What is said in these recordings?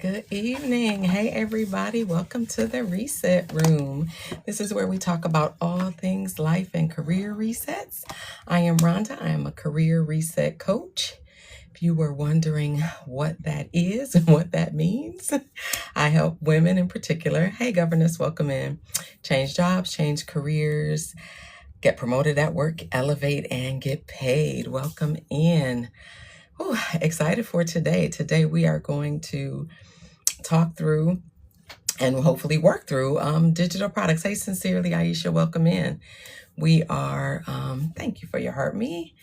Good evening. Hey, everybody. Welcome to the Reset Room. This is where we talk about all things life and career resets. I am Rhonda. I am a career reset coach. If you were wondering what that is and what that means, I help women in particular. Hey, governess, welcome in. Change jobs, change careers, get promoted at work, elevate, and get paid. Welcome in. Ooh, excited for today. Today we are going to talk through and hopefully work through digital products. Hey, sincerely, Aisha, welcome in. We are, thank you for your heart, me.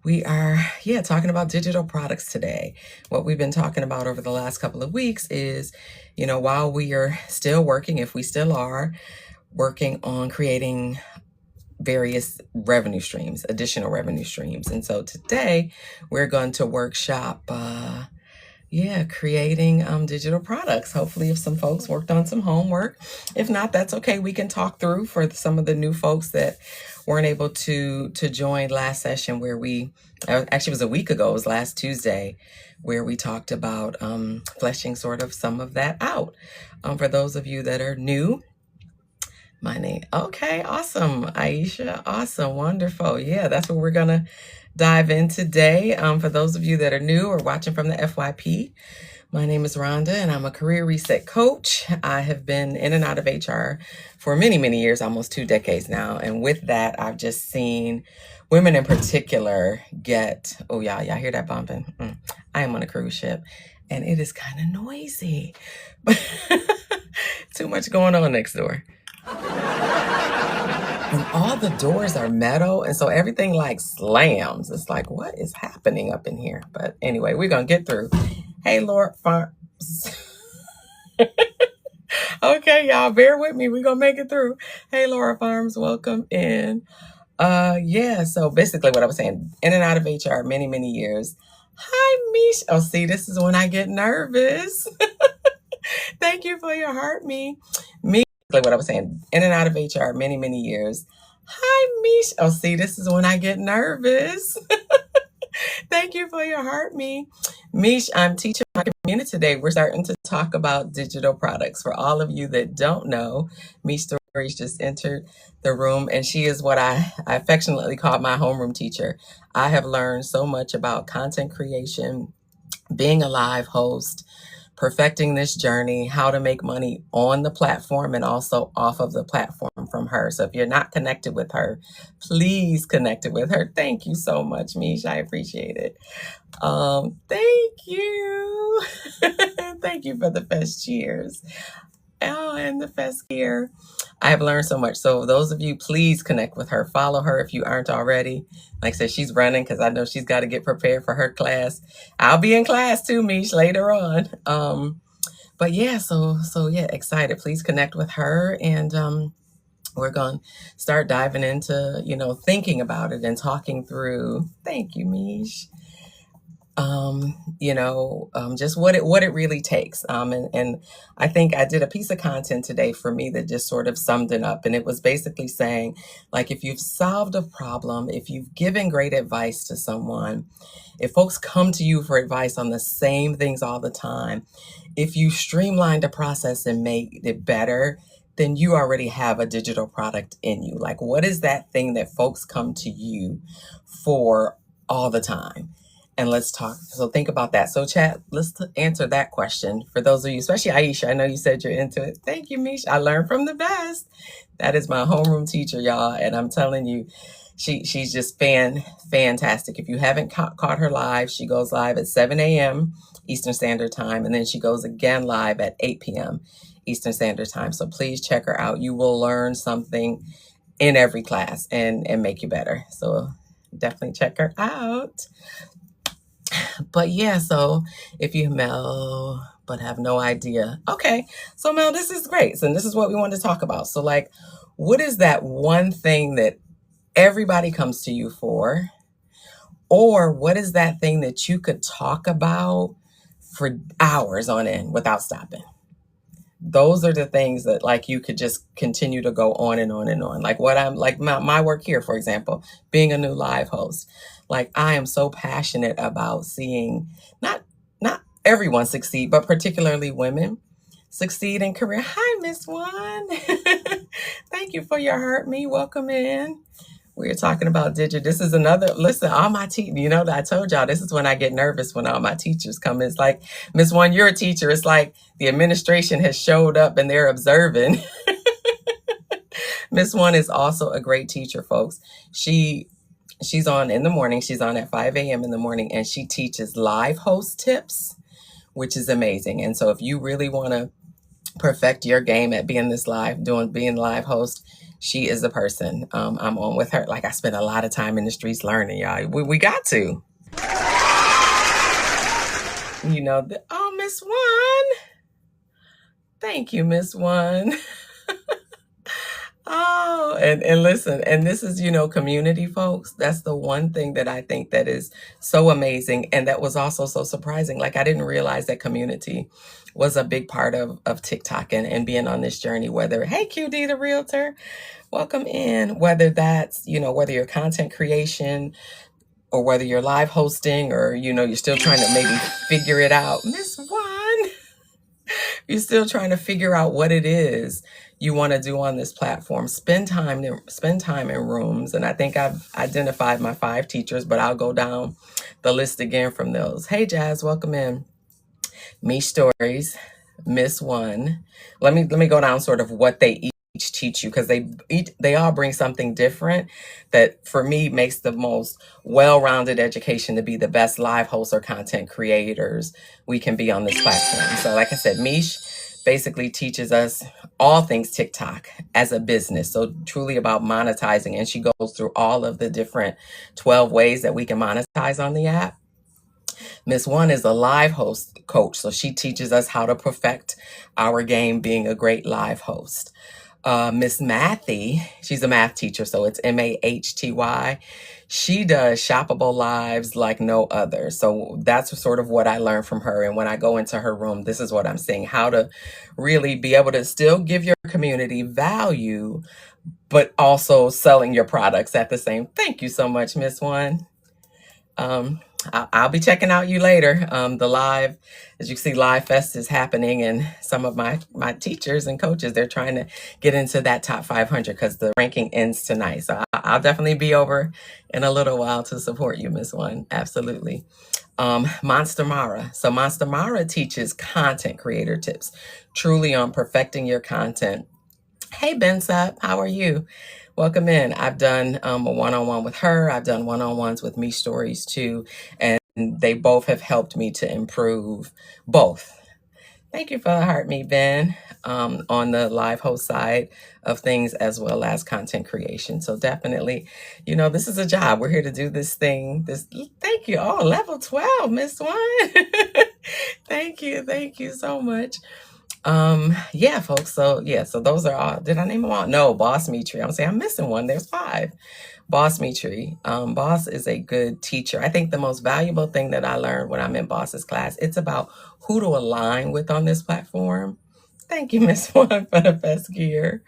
We are, talking about digital products today. What we've been talking about over the last couple of weeks is, while we are still working, if we still are, working on creating various revenue streams, additional revenue streams. And so today we're going to workshop, creating digital products. Hopefully, if some folks worked on some homework. If not, that's okay. We can talk through for some of the new folks that weren't able to join last session where actually it was a week ago, it was last Tuesday, where we talked about fleshing sort of some of that out. For those of you that are new, my name. Okay, awesome. Aisha, awesome, wonderful. Yeah, that's what we're going to dive in today. For those of you that are new or watching from the FYP, my name is Rhonda and I'm a career reset coach. I have been in and out of HR for many, many years, almost 2 decades now. And with that, I've just seen women in particular get, oh, y'all hear that bumping? I am on a cruise ship and it is kind of noisy, but too much going on next door. And all the doors are metal, and so everything like slams. It's like, what is happening up in here? But anyway, we're gonna get through. Hey, Lord Farms. Okay, y'all, bear with me. We're gonna make it through. Hey, Laura Farms, welcome in. So basically what I was saying, in and out of HR many, many years. Hi, Mish. Oh, see, this is when I get nervous. Thank you for your heart, me. What I was saying, in and out of HR many, many years. Hi, Mish. Oh, see, this is when I get nervous. Thank you for your heart, me. Mish, I'm teaching my community today. We're starting to talk about digital products. For all of you that don't know, Mish Stories just entered the room, and she is what I affectionately call my homeroom teacher. I have learned so much about content creation, being a live host, perfecting this journey, how to make money on the platform and also off of the platform from her. So if you're not connected with her, please connect with her. Thank you so much, Mish. I appreciate it. Thank you. Thank you for the fest cheers. Oh, and the fest here. I have learned so much. So those of you, please connect with her. Follow her if you aren't already. Like I said, she's running because I know she's got to get prepared for her class. I'll be in class too, Mish, later on. But yeah, so excited. Please connect with her, and we're going to start diving into, thinking about it and talking through. Thank you, Mish. Just what it really takes. And I think I did a piece of content today for me that just sort of summed it up. And it was basically saying, like, if you've solved a problem, if you've given great advice to someone, if folks come to you for advice on the same things all the time, if you streamlined the process and made it better, then you already have a digital product in you. Like, what is that thing that folks come to you for all the time? And let's talk. So think about that. So chat, let's answer that question. For those of you, especially Aisha, I know you said you're into it. Thank you, Mish. I learned from the best. That is my homeroom teacher, y'all. And I'm telling you, she's just fantastic. If you haven't caught her live, she goes live at 7 a.m. Eastern Standard Time. And then she goes again live at 8 p.m. Eastern Standard Time. So please check her out. You will learn something in every class and make you better. So definitely check her out. But yeah, so if you Mel, but have no idea. Okay, so Mel, this is great. So this is what we want to talk about. So like, what is that one thing that everybody comes to you for? Or what is that thing that you could talk about for hours on end without stopping? Those are the things that like you could just continue to go on and on and on. Like what I'm like my work here, for example, being a new live host. Like I am so passionate about seeing not everyone succeed, but particularly women succeed in career. Hi, Miss One. Thank you for your heart me. Welcome in. We're talking about digital. This is another, listen, all my teachers, you know, that I told y'all, this is when I get nervous when all my teachers come. It's like, Miss One, you're a teacher. It's like the administration has showed up and they're observing. Miss One is also a great teacher, folks. She's on in the morning. She's on at 5 a.m. in the morning, and she teaches live host tips, which is amazing. And so if you really want to perfect your game at being being live host, she is the person. I'm on with her. Like, I spend a lot of time in the streets learning, y'all. We got to. You know, oh, Miss One. Thank you, Miss One. Oh, and listen, and this is, you know, community, folks. That's the one thing that I think that is so amazing. And that was also so surprising. Like, I didn't realize that community was a big part of TikTok and being on this journey, whether, hey, QD, the realtor, welcome in, whether that's, you know, whether you're content creation or whether you're live hosting or, you know, you're still trying to maybe figure it out. Miss One, you're still trying to figure out what it is you want to do on this platform. Spend time in rooms. And I think I've identified my 5 teachers, but I'll go down the list again from those. Hey, Jazz, welcome in. Me Stories, Miss One. Let me go down sort of what they each teach you, because they all bring something different that for me makes the most well-rounded education to be the best live hosts or content creators we can be on this platform. So like I said, Mish basically teaches us all things TikTok as a business. So truly about monetizing. And she goes through all of the different 12 ways that we can monetize on the app. Miss One is a live host coach. So she teaches us how to perfect our game being a great live host. Miss Mathy, she's a math teacher, so it's Mahty. She does shoppable lives like no other. So that's sort of what I learned from her. And when I go into her room, this is what I'm seeing, how to really be able to still give your community value, but also selling your products at the same. Thank you so much, Miss One. I'll be checking out you later. The live, as you see, Live Fest is happening, and some of my teachers and coaches, they're trying to get into that top 500 because the ranking ends tonight. So I'll definitely be over in a little while to support you, Miss One. Absolutely. Monster Mara. So Monster Mara teaches content creator tips, truly on perfecting your content. Hey, Bensap, how are you? Welcome in. I've done a one-on-one with her. I've done one-on-ones with Me Stories too. And they both have helped me to improve both. Thank you for the heart me, Ben, on the live host side of things as well as content creation. So definitely, you know, this is a job. We're here to do this thing. Thank you. Oh, level 12, Miss One. Thank you. Thank you so much. Yeah, folks. So those are all. Did I name them all? No, Boss Mitri. I'm saying I'm missing one. There's 5. Boss Mitri. Boss is a good teacher. I think the most valuable thing that I learned when I'm in Boss's class, it's about who to align with on this platform. Thank you, Miss One, for the best gear.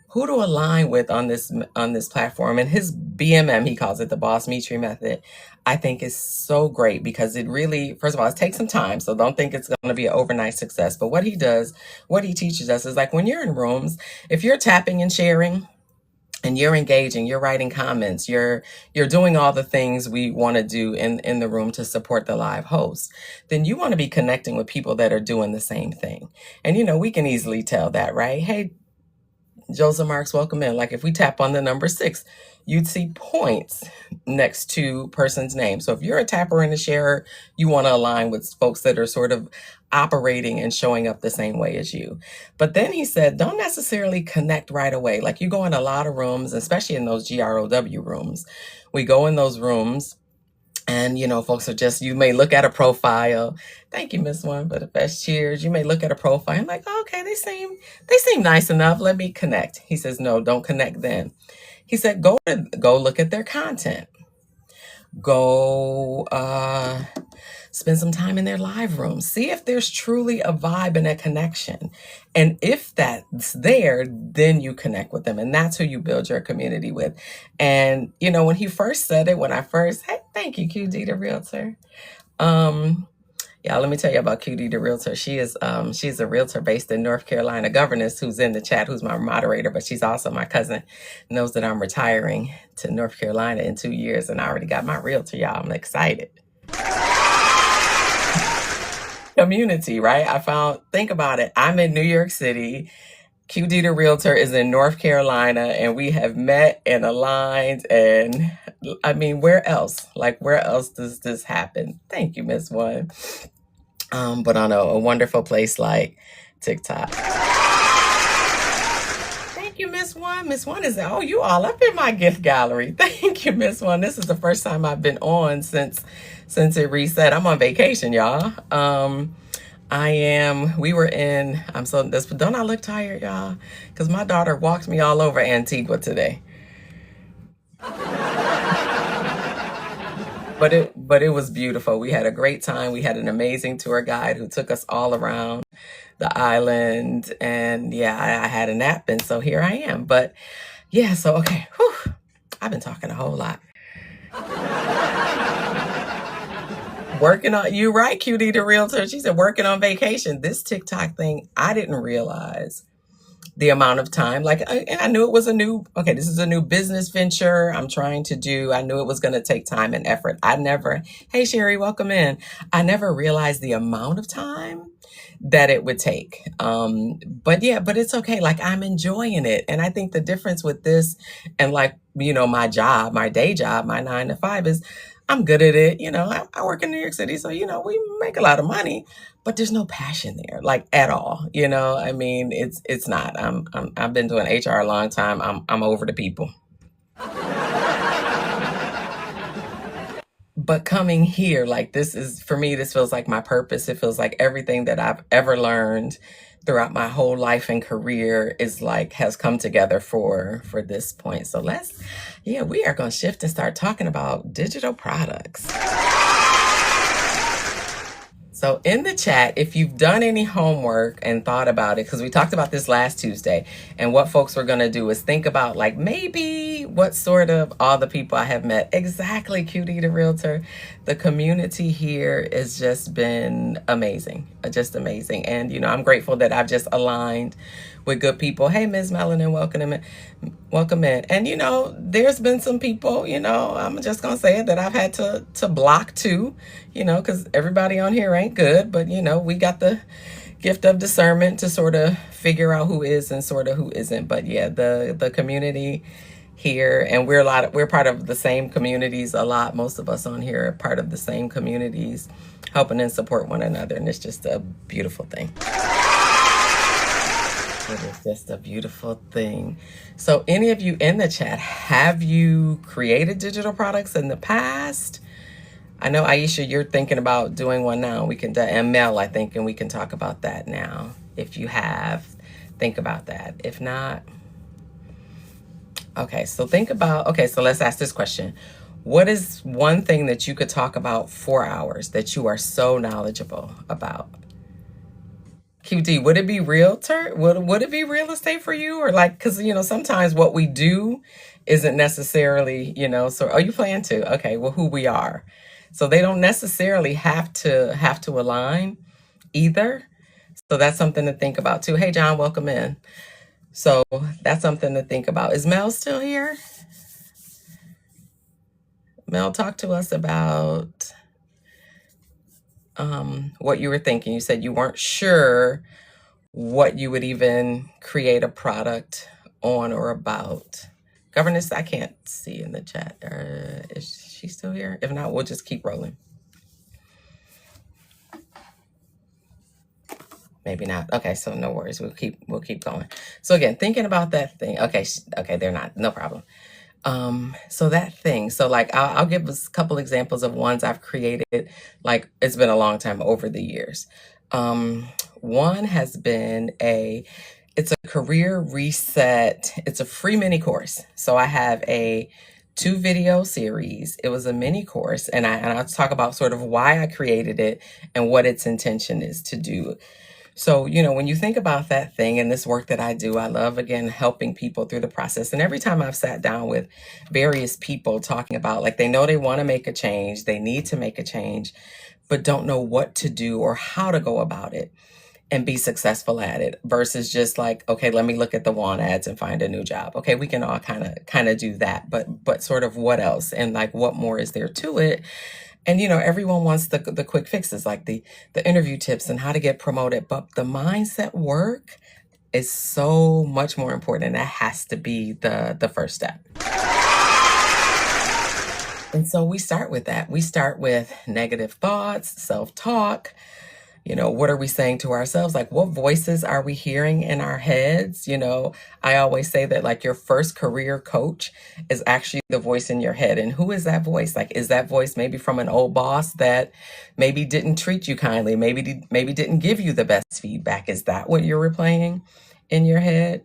Who to align with on this platform, and his BMM, he calls it the Boss Mitri method, I think is so great because it really, first of all, it takes some time, so don't think it's going to be an overnight success. But what he teaches us is like when you're in rooms, if you're tapping and sharing and you're engaging, you're writing comments, you're doing all the things we want to do in the room to support the live host, then you want to be connecting with people that are doing the same thing. And you know, we can easily tell that, right? Hey, Joseph Marks, welcome in. Like if we tap on the number 6, you'd see points next to person's name. So if you're a tapper and a sharer, you want to align with folks that are sort of operating and showing up the same way as you. But then he said, don't necessarily connect right away. Like you go in a lot of rooms, especially in those GROW rooms. We go in those rooms and, you know, folks are just, you may look at a profile. Thank you, Miss One, for the best cheers. You may look at a profile and like, oh, okay, they seem nice enough. Let me connect. He says, no, don't connect then. He said, go look at their content. Go spend some time in their live rooms. See if there's truly a vibe and a connection. And if that's there, then you connect with them. And that's who you build your community with. And, you know, when he first said it, hey, thank you, QD, the realtor. Yeah, let me tell you about QD the realtor. She's a realtor based in North Carolina. Governess, who's in the chat, who's my moderator, but she's also my cousin, knows that I'm retiring to North Carolina in 2 years, and I already got my realtor, y'all. I'm excited. Community, right? Think about it. I'm in New York City. QD the realtor is in North Carolina, and we have met and aligned. And I mean, where else? Like, where else does this happen? Thank you, Miss One. But on a wonderful place like TikTok. Thank you, Miss One. Miss One is, oh, you all up in my gift gallery. Thank you, Miss One. This is the first time I've been on since it reset. I'm on vacation, y'all. Don't I look tired, y'all? Because my daughter walked me all over Antigua today. But it was beautiful. We had a great time. We had an amazing tour guide who took us all around the island. And yeah, I had a nap, and so here I am. But yeah, so okay. Whew, I've been talking a whole lot. Working on, you right, QD the realtor. She said working on vacation. This TikTok thing, I didn't realize the amount of time. And I knew it was this is a new business venture I'm trying to do. I knew it was going to take time and effort. Hey Sherry, welcome in. I never realized the amount of time that it would take. But it's okay. Like, I'm enjoying it. And I think the difference with this and my job, my day job, my 9 to 5 is I'm good at it. I work in New York City, so, we make a lot of money, but there's no passion there, like, at all. I mean, it's not. I've been doing HR a long time. I'm over the people. But coming here, like, this feels like my purpose. It feels like everything that I've ever learned throughout my whole life and career has come together for this point. So we are going to shift and start talking about digital products. So in the chat, if you've done any homework and thought about it, because we talked about this last Tuesday, and what folks were going to do is think about maybe what sort of all the people I have met. Exactly, QD the realtor. The community here has just been amazing, just amazing. And, I'm grateful that I've just aligned with good people. Hey, Ms. Melanin, welcome in. And, there's been some people, I'm just going to say it, that I've had to block too, because everybody on here ain't good. But, we got the gift of discernment to sort of figure out who is and sort of who isn't. But yeah, the community here, and we're part of the same communities a lot. Most of us on here are part of the same communities, helping and support one another. And it's just a beautiful thing. It is just a beautiful thing. So any of you in the chat, have you created digital products in the past? I know, Aisha, you're thinking about doing one now. And Mel, I think, and we can talk about that now. If you have, think about that. If not, okay, so so let's ask this question. What is one thing that you could talk about for hours that you are so knowledgeable about? QD, would it be realtor? Would it be real estate for you? Or because, sometimes what we do isn't necessarily, so, you plan to, okay, well, who we are. So they don't necessarily have to align either. So that's something to think about too. Hey, John, welcome in. So that's something to think about. Is Mel still here? Mel, talk to us about what you were thinking. You said you weren't sure what you would even create a product on or about. Governess, I can't see in the chat. Is she still here? If not, we'll just keep rolling. Maybe not. Okay, so no worries. We'll keep going. So again, thinking about that thing. Okay, they're not. No problem. So that thing. So I'll give us a couple examples of ones I've created. It's been a long time over the years. One has been it's a career reset. It's a free mini course. So I have a 2-video series. It was a mini course, and I'll talk about sort of why I created it and what its intention is to do. So, when you think about that thing and this work that I do, I love, again, helping people through the process. And every time I've sat down with various people talking about, they know they want to make a change, they need to make a change, but don't know what to do or how to go about it and be successful at it, versus just like, okay, let me look at the want ads and find a new job. Okay, we can all kind of do that, but sort of what else, and like what more is there to it? And everyone wants the quick fixes, like the interview tips and how to get promoted, but the mindset work is so much more important, and that has to be the first step. And so we start with that. We start with negative thoughts, self-talk. What are we saying to ourselves? Like, what voices are we hearing in our heads? I always say that, like, your first career coach is actually the voice in your head. And who is that voice? Like, is that voice maybe from an old boss that maybe didn't treat you kindly, maybe didn't give you the best feedback? Is that what you're replaying in your head?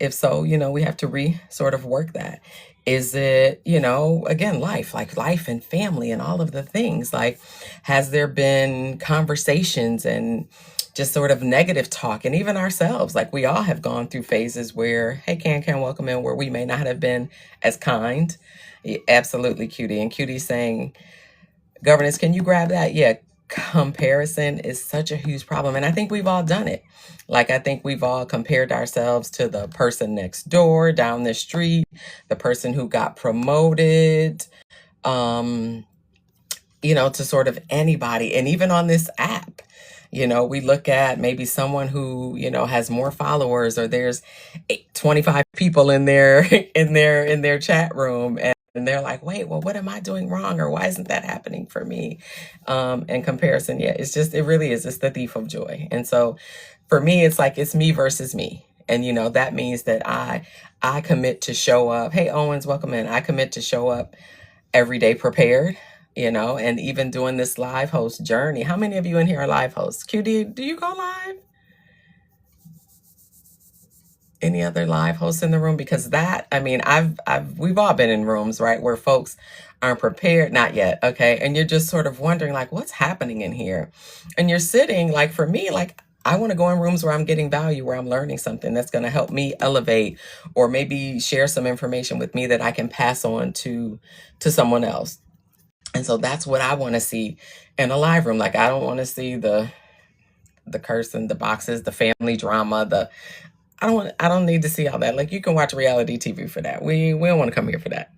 If so, we have to sort of work that. Is it, again, like life and family and all of the things? Like, has there been conversations and just sort of negative talk? And even ourselves, like, we all have gone through phases where, hey, can welcome in, where we may not have been as kind. Yeah, absolutely, Cutie. And Cutie saying, governance, can you grab that? Yeah, comparison is such a huge problem. And I think we've all done it. Like, I think we've all compared ourselves to the person next door, down the street, the person who got promoted, to sort of anybody. And even on this app, we look at maybe someone who, has more followers, or there's 25 people in their in their chat room, and they're like, wait, well, what am I doing wrong? Or why isn't that happening for me? And comparison, yeah, it really is. It's the thief of joy. And so for me, it's like, it's me versus me. And, that means that I commit to show up. Hey, Owens, welcome in. I commit to show up every day prepared, and even doing this live host journey. How many of you in here are live hosts? QD, do you go live? Any other live hosts in the room? Because that, I mean, we've all been in rooms, right, where folks aren't prepared, not yet, okay, and you're just sort of wondering, like, what's happening in here? And you're sitting, like, for me, like, I want to go in rooms where I'm getting value, where I'm learning something that's going to help me elevate, or maybe share some information with me that I can pass on to someone else. And so that's what I want to see in a live room. Like, I don't want to see the curse and the boxes, the family drama, I don't need to see all that. Like, you can watch reality TV for that. We don't want to come here for that.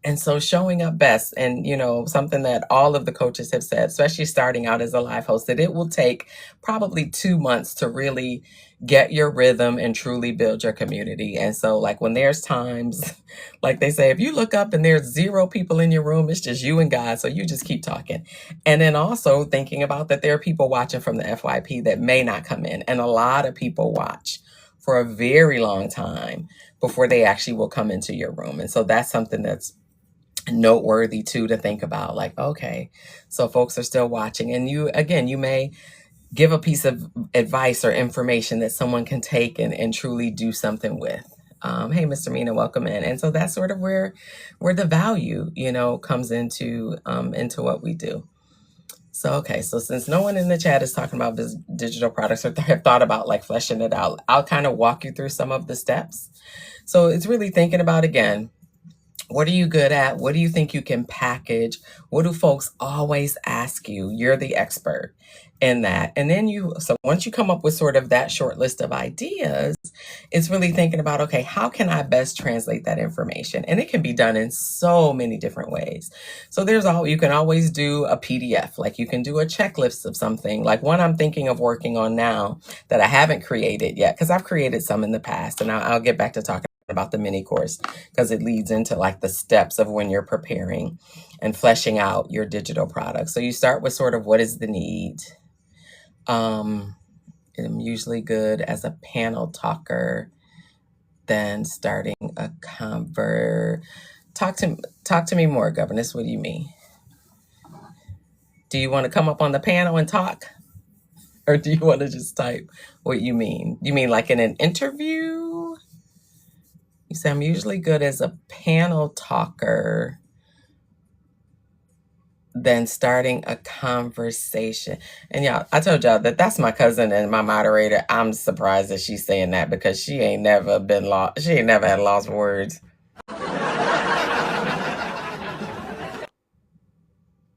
And so showing up best, and something that all of the coaches have said, especially starting out as a live host, that it will take probably 2 months to really get your rhythm and truly build your community. And so, like, when there's times, like they say, if you look up and there's 0 people in your room, it's just you and God. So you just keep talking. And then also thinking about that there are people watching from the FYP that may not come in. And a lot of people watch for a very long time before they actually will come into your room. And so that's something that's noteworthy too, to think about. Like, okay, so folks are still watching, and you may give a piece of advice or information that someone can take and truly do something with. Hey, Mr. Mina, welcome in. And so that's sort of where the value, comes into what we do. So, okay, so since no one in the chat is talking about digital products or have thought about like fleshing it out, I'll kind of walk you through some of the steps. So it's really thinking about, again, what are you good at? What do you think you can package? What do folks always ask you? You're the expert in that. And then so once you come up with sort of that short list of ideas, it's really thinking about, okay, how can I best translate that information? And it can be done in so many different ways. So you can always do a PDF, like you can do a checklist of something. Like one I'm thinking of working on now that I haven't created yet, because I've created some in the past, and I'll get back to talking about the mini course, because it leads into like the steps of when you're preparing and fleshing out your digital product. So you start with sort of, what is the need? I'm usually good as a panel talker, then starting a talk to me more, Governess. What do you mean? Do you want to come up on the panel and talk? Or do you want to just type what you mean? You mean like in an interview? You say, I'm usually good as a panel talker, then starting a conversation. And y'all, I told y'all that's my cousin and my moderator. I'm surprised that she's saying that, because she ain't never been lost. She ain't never had lost words.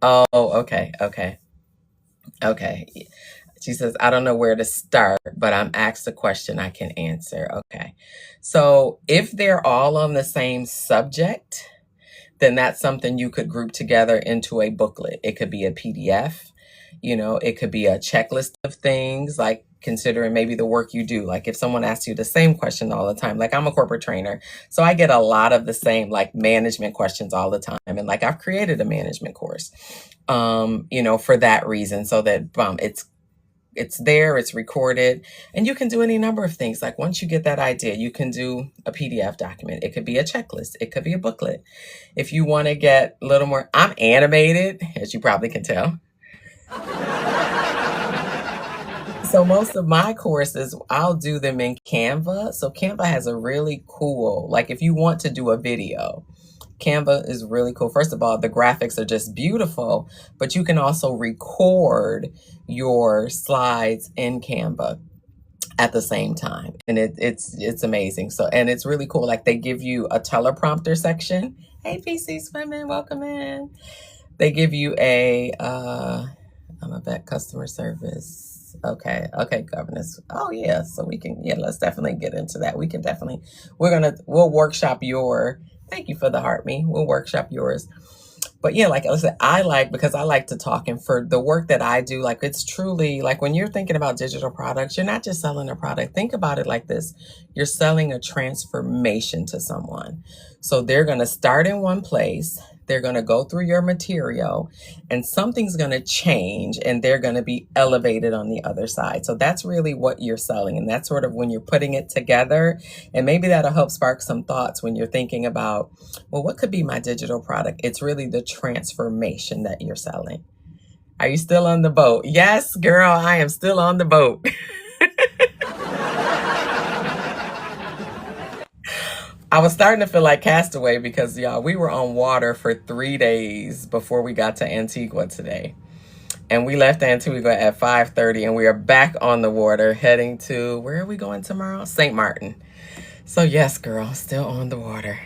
Oh, okay, okay, okay. She says, I don't know where to start, but I'm asked a question I can answer. Okay. So if they're all on the same subject, then that's something you could group together into a booklet. It could be a PDF, it could be a checklist of things, like considering maybe the work you do. Like if someone asks you the same question all the time, like I'm a corporate trainer, so I get a lot of the same like management questions all the time. And like I've created a management course, for that reason, so that it's there, it's recorded, and you can do any number of things. Like once you get that idea, you can do a PDF document. It could be a checklist. It could be a booklet. If you want to get a little more, I'm animated, as you probably can tell. So most of my courses, I'll do them in Canva. So Canva has a really cool, like if you want to do a video, Canva is really cool. First of all, the graphics are just beautiful, but you can also record your slides in Canva at the same time, and it's amazing. So, and it's really cool. Like they give you a teleprompter section. Hey, PC Swimming, welcome in. They give you I'm a vet customer service. Okay, governance. Oh yeah, so let's definitely get into that. We'll workshop your. Thank you for the heart, me. We'll workshop yours. But yeah, like I said, because I like to talk, and for the work that I do, like it's truly like when you're thinking about digital products, you're not just selling a product. Think about it like this. You're selling a transformation to someone. So they're going to start in one place. They're going to go through your material, and something's going to change, and they're going to be elevated on the other side. So that's really what you're selling. And that's sort of when you're putting it together. And maybe that'll help spark some thoughts when you're thinking about, well, what could be my digital product? It's really the transformation that you're selling. Are you still on the boat? Yes, girl, I am still on the boat. I was starting to feel like Castaway because, y'all, we were on water for 3 days before we got to Antigua today. And we left Antigua at 5:30, and we are back on the water heading to, where are we going tomorrow? St. Martin. So yes, girl, still on the water.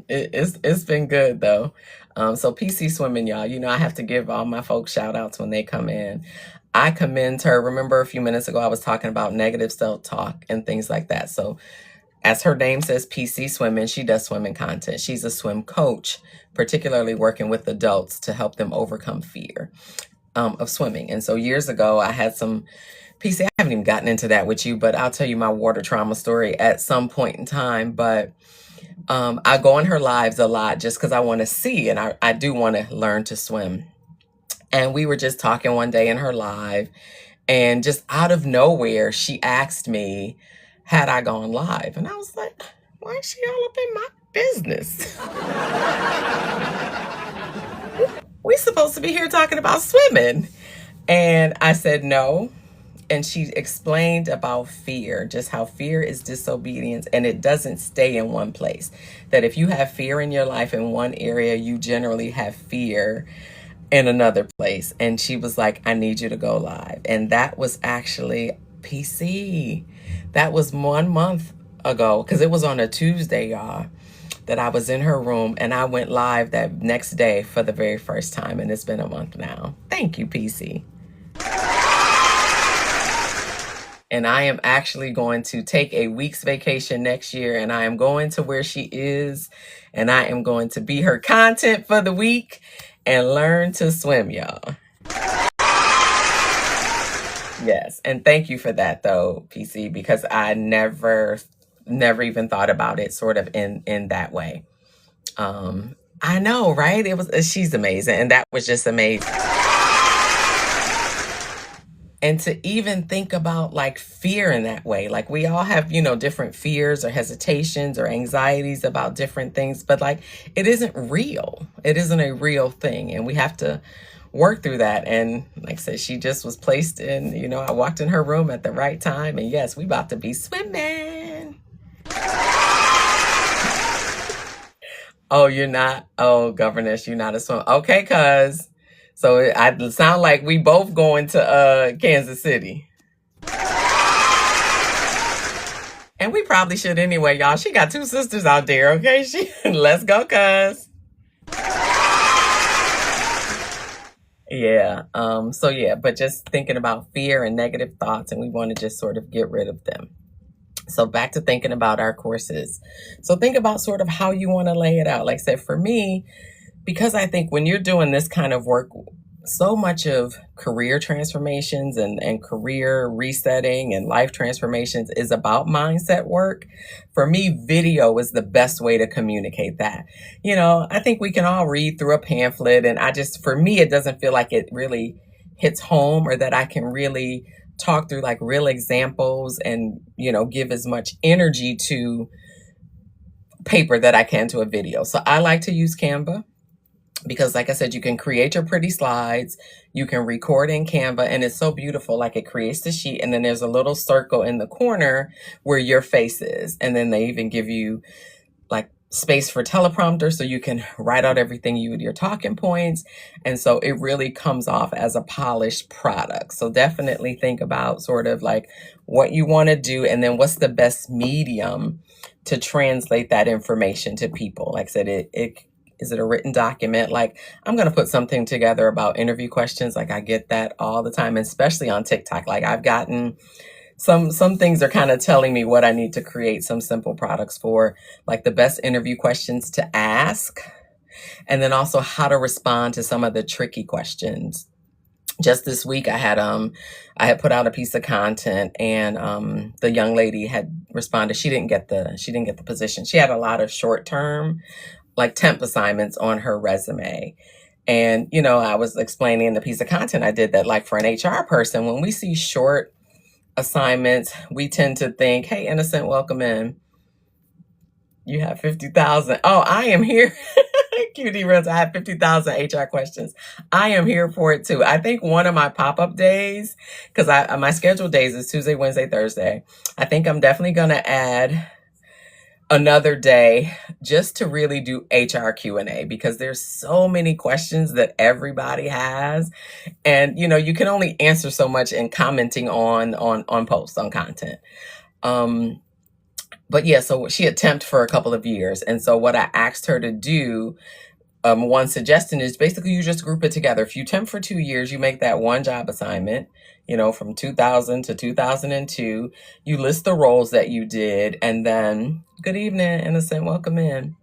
It's been good though. So PC Swimming, y'all, I have to give all my folks shout outs when they come in. I commend her. Remember a few minutes ago, I was talking about negative self-talk and things like that. So as her name says, PC Swimming, she does swimming content. She's a swim coach, particularly working with adults to help them overcome fear of swimming. And so years ago, I had some, PC, I haven't even gotten into that with you, but I'll tell you my water trauma story at some point in time. But I go on her lives a lot just because I want to see, and I do want to learn to swim. And we were just talking one day in her live, and just out of nowhere, she asked me, had I gone live? And I was like, why is she all up in my business? We're supposed to be here talking about swimming. And I said, no. And she explained about fear, just how fear is disobedience, and it doesn't stay in one place. That if you have fear in your life in one area, you generally have fear in another place. And she was like, I need you to go live. And that was actually PC. That was 1 month ago, because it was on a Tuesday, y'all, that I was in her room, and I went live that next day for the very first time. And it's been a month now. Thank you, PC. And I am actually going to take a week's vacation next year, and I am going to where she is, and I am going to be her content for the week and learn to swim, y'all. Yes, and thank you for that though, PC, because I never even thought about it sort of in that way. I know, right? She's amazing, and that was just amazing. And to even think about like fear in that way, like we all have, different fears or hesitations or anxieties about different things, but like it isn't real. It isn't a real thing. And we have to work through that. And like I said, she just was placed in, I walked in her room at the right time. And yes, we about to be swimming. Oh, you're not? Oh, governess, you're not a swimmer. Okay, cuz. So it sound like we both going to Kansas City. And we probably should anyway, y'all. She got two sisters out there, okay? Let's go, cuz. Yeah. So yeah, but just thinking about fear and negative thoughts, and we want to just sort of get rid of them. So back to thinking about our courses. So think about sort of how you want to lay it out. Like I said, for me, because I think when you're doing this kind of work, so much of career transformations and career resetting and life transformations is about mindset work. For me, video is the best way to communicate that. I think we can all read through a pamphlet, and for me, it doesn't feel like it really hits home, or that I can really talk through like real examples and, give as much energy to paper that I can to a video. So I like to use Canva, because like I said, you can create your pretty slides, you can record in Canva, and it's so beautiful. Like, it creates the sheet, and then there's a little circle in the corner where your face is. And then they even give you like space for teleprompter, so you can write out everything your talking points. And so it really comes off as a polished product. So definitely think about sort of like what you want to do, and then what's the best medium to translate that information to people. Like I said, is it a written document? Like, I'm going to put something together about interview questions. Like, I get that all the time, especially on TikTok. Like, I've gotten some things are kind of telling me what I need to create some simple products for, like the best interview questions to ask, and then also how to respond to some of the tricky questions. Just this week, I had put out a piece of content, and the young lady had responded. She didn't get the position. She had a lot of short term, like temp assignments on her resume. And, I was explaining in the piece of content I did that, like, for an HR person, when we see short assignments, we tend to think, hey, innocent, welcome in. You have 50,000. Oh, I am here. QD runs. I have 50,000 HR questions. I am here for it too. I think one of my pop-up days, because my scheduled days is Tuesday, Wednesday, Thursday. I think I'm definitely going to add another day just to really do HR Q&A, because there's so many questions that everybody has, and you can only answer so much in commenting on posts, on content. But yeah, so she had temped for a couple of years, and so what I asked her to do, one suggestion is basically you just group it together. If you temp for 2 years, you make that one job assignment, from 2000 to 2002. You list the roles that you did, and then, good evening, innocent, welcome in.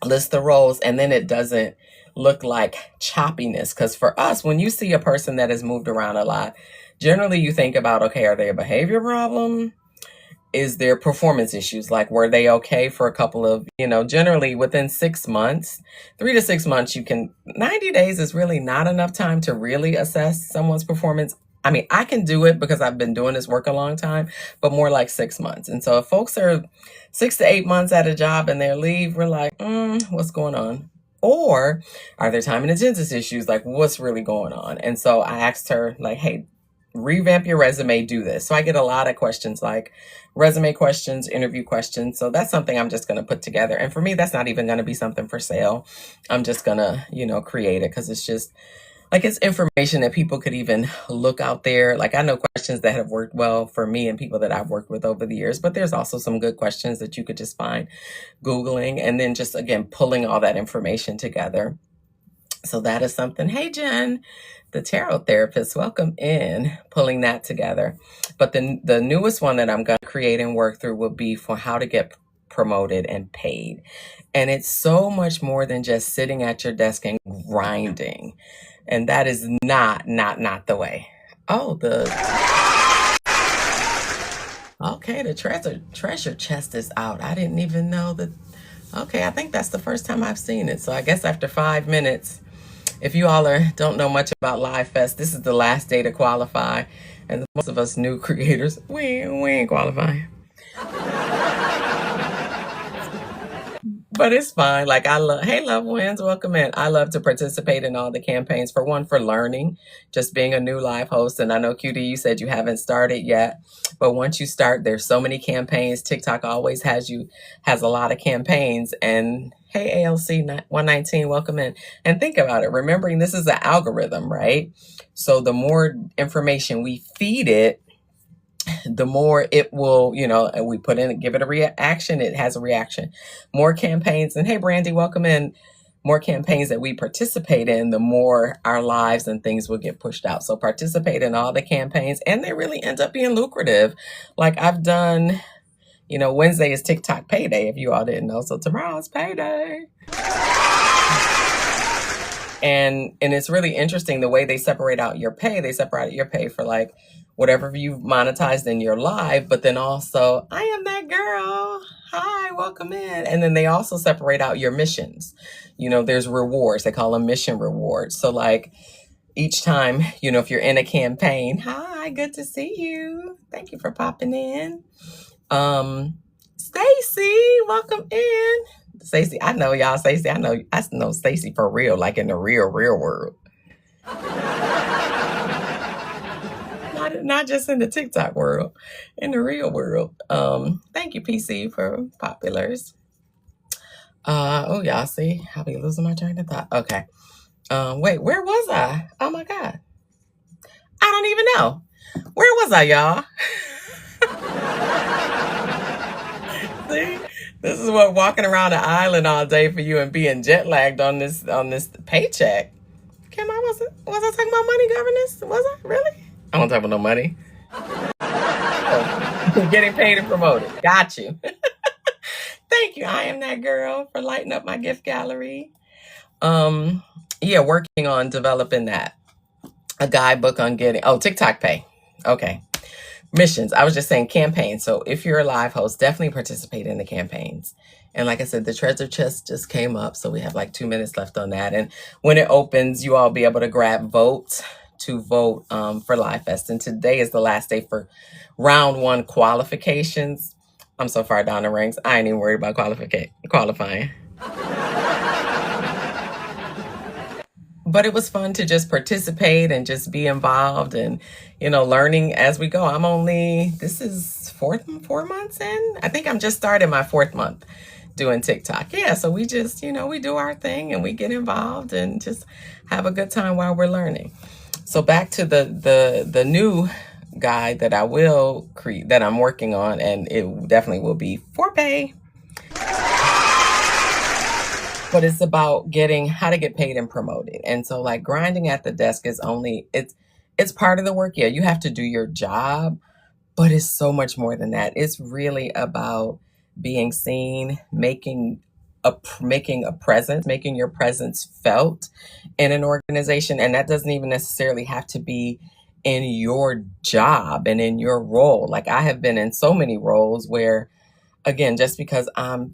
List the roles, and then it doesn't look like choppiness. Because for us, when you see a person that has moved around a lot, generally you think about, okay, are they a behavior problem? Is there performance issues? Like, were they okay for a couple of, generally within 6 months, 3 to 6 months, 90 days is really not enough time to really assess someone's performance. I mean, I can do it because I've been doing this work a long time, but more like 6 months. And so if folks are 6 to 8 months at a job and they leave, we're like, what's going on? Or are there time and attendance issues? Like, what's really going on? And so I asked her, like, hey, revamp your resume, do this. So I get a lot of questions, like resume questions, interview questions. So that's something I'm just going to put together. And for me, that's not even going to be something for sale. I'm just going to, create it, because it's just like, it's information that people could even look out there. Like, I know questions that have worked well for me and people that I've worked with over the years, but there's also some good questions that you could just find Googling, and then just, again, pulling all that information together. So that is something. Hey, Jen, the tarot therapist, welcome in, pulling that together. But the newest one that I'm going to create and work through will be for how to get promoted and paid. And it's so much more than just sitting at your desk and grinding. And that is not the way. Oh, okay, the treasure chest is out. I didn't even know that. Okay, I think that's the first time I've seen it. So I guess after 5 minutes, if you all don't know much about Live Fest, this is the last day to qualify. And most of us new creators, we ain't qualifying. But it's fine. Like, hey, loved ones, welcome in. I love to participate in all the campaigns. For one, for learning, just being a new live host. And I know, QD, you said you haven't started yet. But once you start, there's so many campaigns. TikTok always has a lot of campaigns. And hey, ALC 119, welcome in. And think about it. Remembering this is an algorithm, right? So the more information we feed it, the more it will, and we put in, give it a reaction, it has a reaction. More campaigns, and hey, Brandy, welcome in. More campaigns that we participate in, the more our lives and things will get pushed out. So participate in all the campaigns, and they really end up being lucrative. Like I've done, Wednesday is TikTok payday, if you all didn't know. So tomorrow's payday. And it's really interesting the way they separate out your pay. They separate your pay for like whatever you've monetized in your live, but then also, I am that girl. Hi, welcome in. And then they also separate out your missions. There's rewards. They call them mission rewards. So like each time, if you're in a campaign, hi, good to see you. Thank you for popping in. Stacy, welcome in. Stacy, I know y'all. Stacy, I know Stacy for real, like in the real world. Not just in the TikTok world, in the real world. Thank you, PC, for populars. Oh, y'all see, I'll be losing my train of thought. Okay. Wait, where was I? Oh my God. I don't even know. Where was I, y'all? See? This is what walking around the island all day for you and being jet lagged on this paycheck. Kim, was I talking about money governance? Was I? Really? I don't talk about no money. Oh, getting paid and promoted. Got you. Thank you. I am that girl for lighting up my gift gallery. Yeah, working on developing that. A guidebook on getting, TikTok pay. Okay. Missions. I was just saying campaigns. So if you're a live host, definitely participate in the campaigns. And like I said, the treasure chest just came up. So we have like 2 minutes left on that. And when it opens, you all be able to grab votes to vote for Live Fest. And today is the last day for round 1 qualifications. I'm so far down the ranks. I ain't even worried about qualifying. But it was fun to just participate and just be involved and, learning as we go. This is 4 months in. I think I'm just starting my 4th month doing TikTok. Yeah, so we just, we do our thing and we get involved and just have a good time while we're learning. So back to the new guide that I will create, that I'm working on, and it definitely will be for pay. But it's about how to get paid and promoted. And so like grinding at the desk is it's part of the work. Yeah, you have to do your job, but it's so much more than that. It's really about being seen, making a presence, making your presence felt in an organization. And that doesn't even necessarily have to be in your job and in your role. Like I have been in so many roles where, again, just because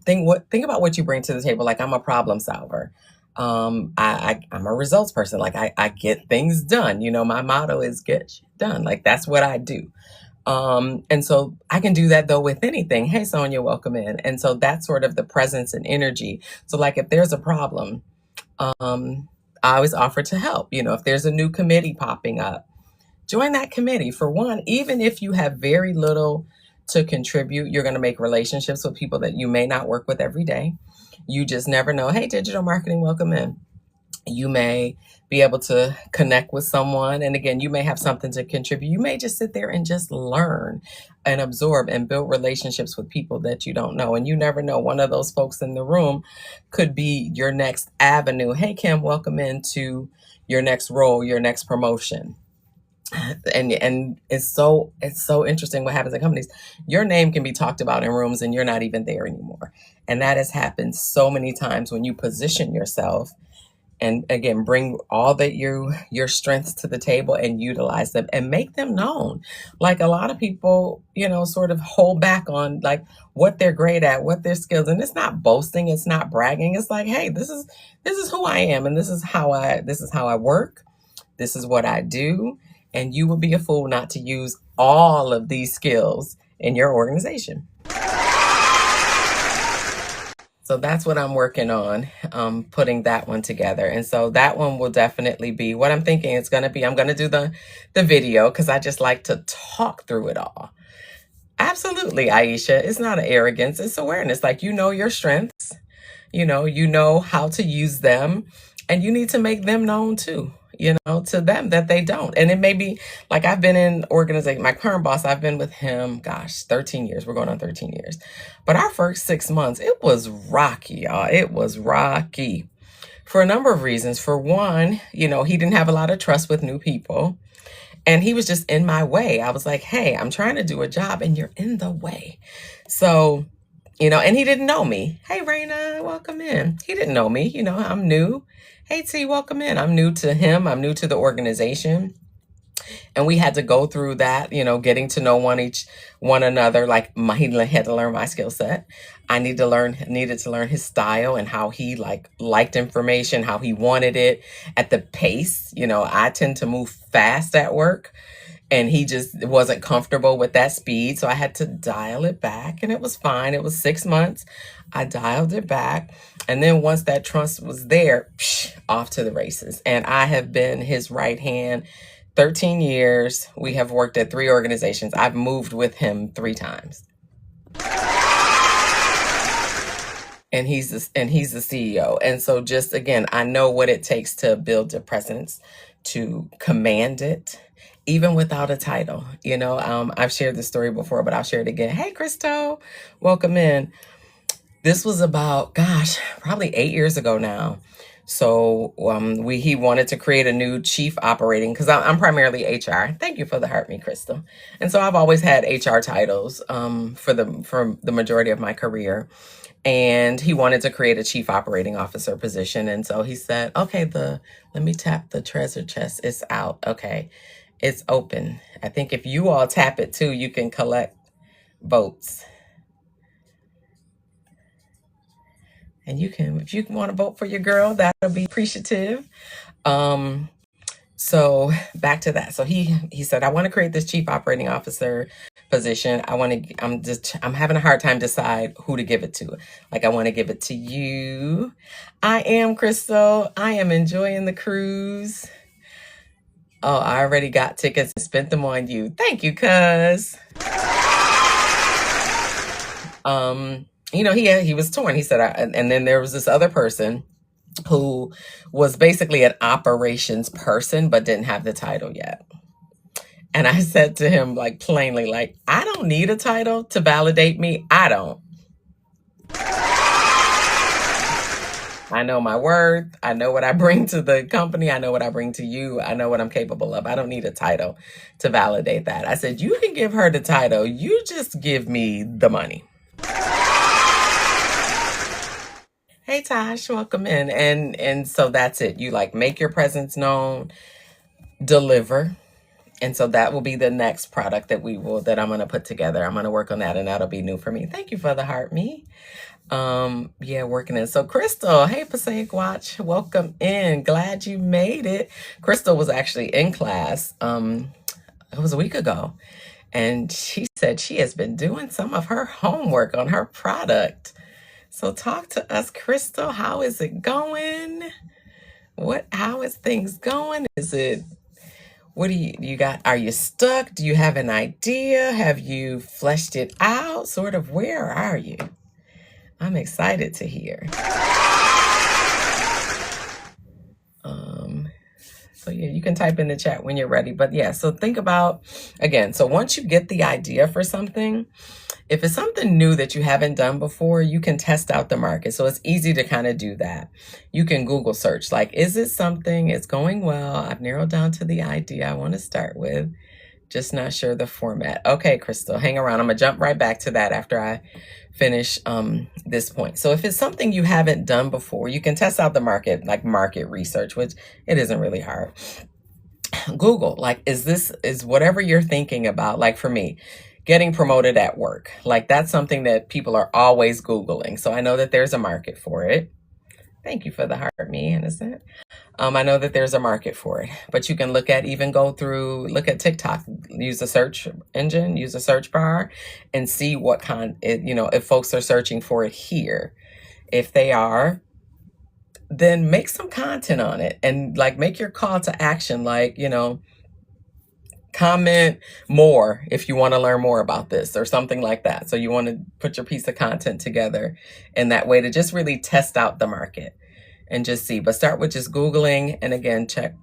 think about what you bring to the table. Like I'm a problem solver. I'm a results person. Like I get things done. My motto is get shit done. Like that's what I do. And so I can do that though with anything. Hey, Sonia, welcome in. And so that's sort of the presence and energy. So like if there's a problem, I always offer to help. If there's a new committee popping up, join that committee. For one, even if you have very little to contribute, you're going to make relationships with people that you may not work with every day. You just never know. Hey, digital marketing, welcome in. You may be able to connect with someone. And again, you may have something to contribute. You may just sit there and just learn and absorb and build relationships with people that you don't know. And you never know. One of those folks in the room could be your next avenue. Hey, Kim, welcome into your next role, your next promotion. And it's so interesting what happens in companies. Your name can be talked about in rooms and you're not even there anymore. And that has happened so many times when you position yourself and again, bring all that your strengths to the table and utilize them and make them known. Like a lot of people, sort of hold back on like what they're great at, what their skills, and it's not boasting, it's not bragging. It's like, hey, this is who I am, and this is how I work. This is what I do. And you would be a fool not to use all of these skills in your organization. So that's what I'm working on, putting that one together. And so that one will definitely be what I'm thinking it's going to be. I'm going to do the video because I just like to talk through it all. Absolutely, Aisha. It's not an arrogance. It's awareness. Like, your strengths, you know how to use them, and you need to make them known too. to them that they don't. And it may be like I've been in organization, my current boss, I've been with him, gosh, 13 years. We're going on 13 years. But our first 6 months, it was rocky, y'all. It was rocky for a number of reasons. For one, he didn't have a lot of trust with new people. And he was just in my way. I was like, hey, I'm trying to do a job and you're in the way. So, and he didn't know me. Hey, Raina, welcome in. He didn't know me. I'm new. Hey, T, welcome in. I'm new to him. I'm new to the organization. And we had to go through that, getting to know one another. Like he had to learn my skill set. I needed to learn his style and how he liked information, how he wanted it at the pace. I tend to move fast at work and he just wasn't comfortable with that speed. So I had to dial it back and it was fine. It was 6 months. I dialed it back. And then once that trust was there, off to the races. And I have been his right hand 13 years. We have worked at 3 organizations. I've moved with him 3 times. And he's the CEO. And so just again, I know what it takes to build a presence, to command it, even without a title. I've shared this story before, but I'll share it again. Hey, Christo, welcome in. This was about, probably 8 years ago now. So he wanted to create a new chief operating, because I'm primarily HR. Thank you for the heart, me, Crystal. And so I've always had HR titles for the majority of my career. And he wanted to create a chief operating officer position. And so he said, okay, let me tap the treasure chest. It's out. Okay, it's open. I think if you all tap it too, you can collect votes. And if you want to vote for your girl, that'll be appreciative. So back to that. So he said, I want to create this chief operating officer position. I'm having a hard time decide who to give it to. Like, I want to give it to you. I am, Crystal. I am enjoying the cruise. Oh, I already got tickets and spent them on you. Thank you, cuz. He was torn. He said, and then there was this other person who was basically an operations person, but didn't have the title yet. And I said to him, plainly, I don't need a title to validate me. I don't. I know my worth. I know what I bring to the company. I know what I bring to you. I know what I'm capable of. I don't need a title to validate that. I said, you can give her the title. You just give me the money. Hey, Tosh, welcome in. And so that's it. You make your presence known, deliver. And so that will be the next product that I'm going to put together. I'm going to work on that, and that'll be new for me. Thank you for the heart, me. Working in. So Crystal, hey, Passaic Watch, welcome in. Glad you made it. Crystal was actually in class. It was a week ago. And she said she has been doing some of her homework on her product. So talk to us, Crystal. How is it going? How is things going? What do you got? Are you stuck? Do you have an idea? Have you fleshed it out? Sort of, where are you? I'm excited to hear. So yeah, you can type in the chat when you're ready. But yeah, so think about, again, so once you get the idea for something, if it's something new that you haven't done before, you can test out the market. So it's easy to kind of do that. You can Google search, is it something, it's going well, I've narrowed down to the idea I want to start with, just not sure the format. Okay, Crystal, hang around. I'm going to jump right back to that after I finish this point. So if it's something you haven't done before, you can test out the market, market research, which it isn't really hard. Google, is whatever you're thinking about, for me, getting promoted at work. That's something that people are always Googling. So I know that there's a market for it. Thank you for the heart, me, innocent. I know that there's a market for it, but you can look at TikTok, use a search engine, use a search bar, and see what if folks are searching for it here. If they are, then make some content on it and make your call to action, comment more if you want to learn more about this or something like that. So you want to put your piece of content together in that way to just really test out the market and just see. But start with just Googling, and again, check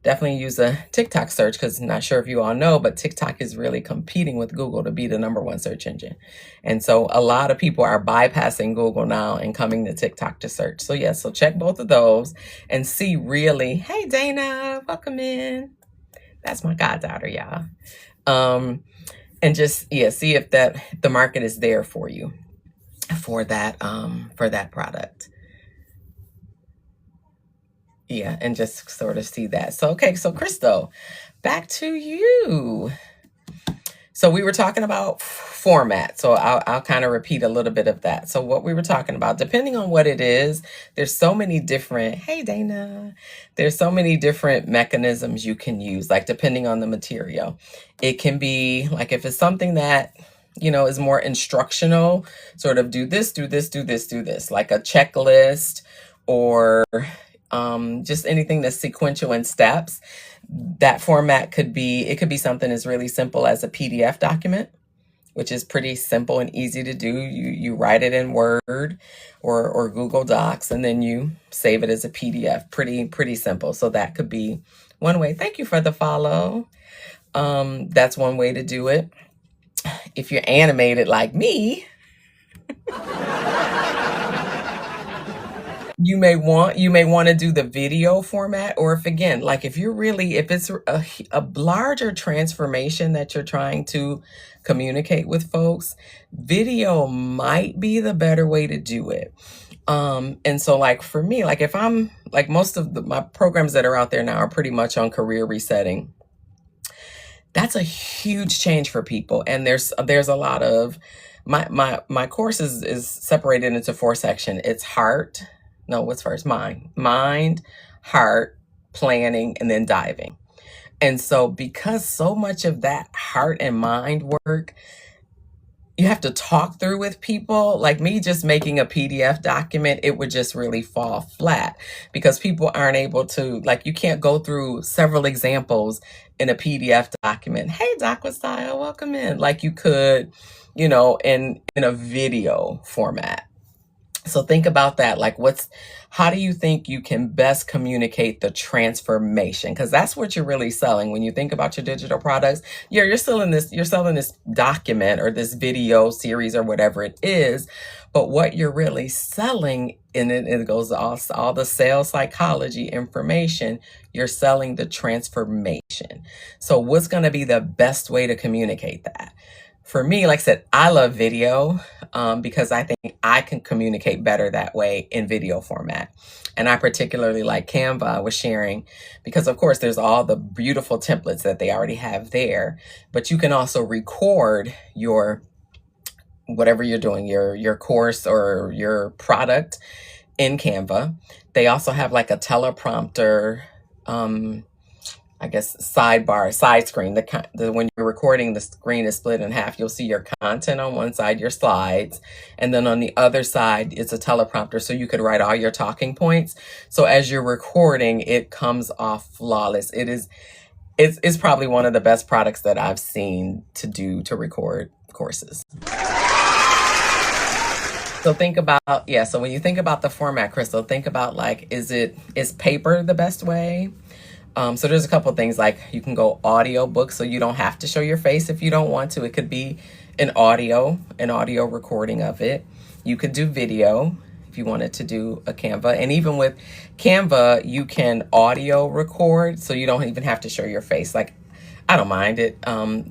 definitely use a TikTok search, because not sure if you all know, but TikTok is really competing with Google to be the #1 search engine. And so a lot of people are bypassing Google now and coming to TikTok to search. So yeah, so check both of those and see really, hey Dana, welcome in. That's my goddaughter, y'all. And just, yeah, see if the market is there for you for that product. Yeah, and just sort of see that. So, okay, so Crystal, back to you. So we were talking about format. So I'll kind of repeat a little bit of that. So what we were talking about, depending on what it is, there's so many different, hey Dana, there's so many different mechanisms you can use, like depending on the material. It can be like, if it's something that, is more instructional, sort of do this, do this, do this, do this, like a checklist, or just anything that's sequential in steps. That format could be something as really simple as a PDF document, which is pretty simple and easy to do. You write it in Word or Google Docs, and then you save it as a PDF. Pretty simple. So that could be one way. Thank you for the follow. That's one way to do it. If you're animated like me, you may want to do the video format, or if it's a larger transformation that you're trying to communicate with folks, video might be the better way to do it. And so like for me, like if I'm like, most of my programs that are out there now are pretty much on career resetting. That's a huge change for people. And there's a lot of my course is separated into 4 sections. It's heart. No, what's first? Mind, heart, planning, and then diving. And so because so much of that heart and mind work, you have to talk through with people. Like me just making a PDF document, it would just really fall flat because people aren't able to, like, you can't go through several examples in a PDF document. Hey, Doc Style, welcome in. Like you could, in a video format. So think about that. Like how do you think you can best communicate the transformation? Because that's what you're really selling. When you think about your digital products, you're selling this document or this video series or whatever it is. But what you're really selling, and it goes all the sales psychology information, you're selling the transformation. So what's going to be the best way to communicate that? For me, like I said, I love video because I think I can communicate better that way in video format. And I particularly like Canva, I was sharing, because of course there's all the beautiful templates that they already have there, but you can also record your, whatever you're doing, your course or your product in Canva. They also have like a teleprompter, I guess, side screen. When you're recording, the screen is split in half. You'll see your content on one side, your slides, and then on the other side, it's a teleprompter, so you could write all your talking points. So as you're recording, it comes off flawless. It's probably one of the best products that I've seen to record courses. So think about, so when you think about the format, Crystal, think about like, is paper the best way? So there's a couple things, like you can go audio book, so you don't have to show your face if you don't want to. It could be an audio recording of it. You could do video if you wanted to do a Canva. And even with Canva, you can audio record, so you don't even have to show your face. Like, I don't mind it.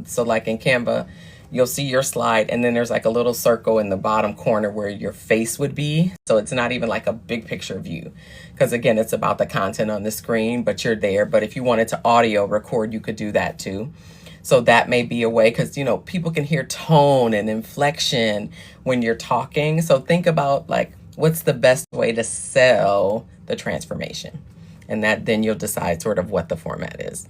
So like in Canva, you'll see your slide, and then there's like a little circle in the bottom corner where your face would be. So it's not even like a big picture view, because again, it's about the content on the screen, but you're there. But if you wanted to audio record, you could do that too. So that may be a way, because people can hear tone and inflection when you're talking. So think about like, what's the best way to sell the transformation? And that then you'll decide sort of what the format is.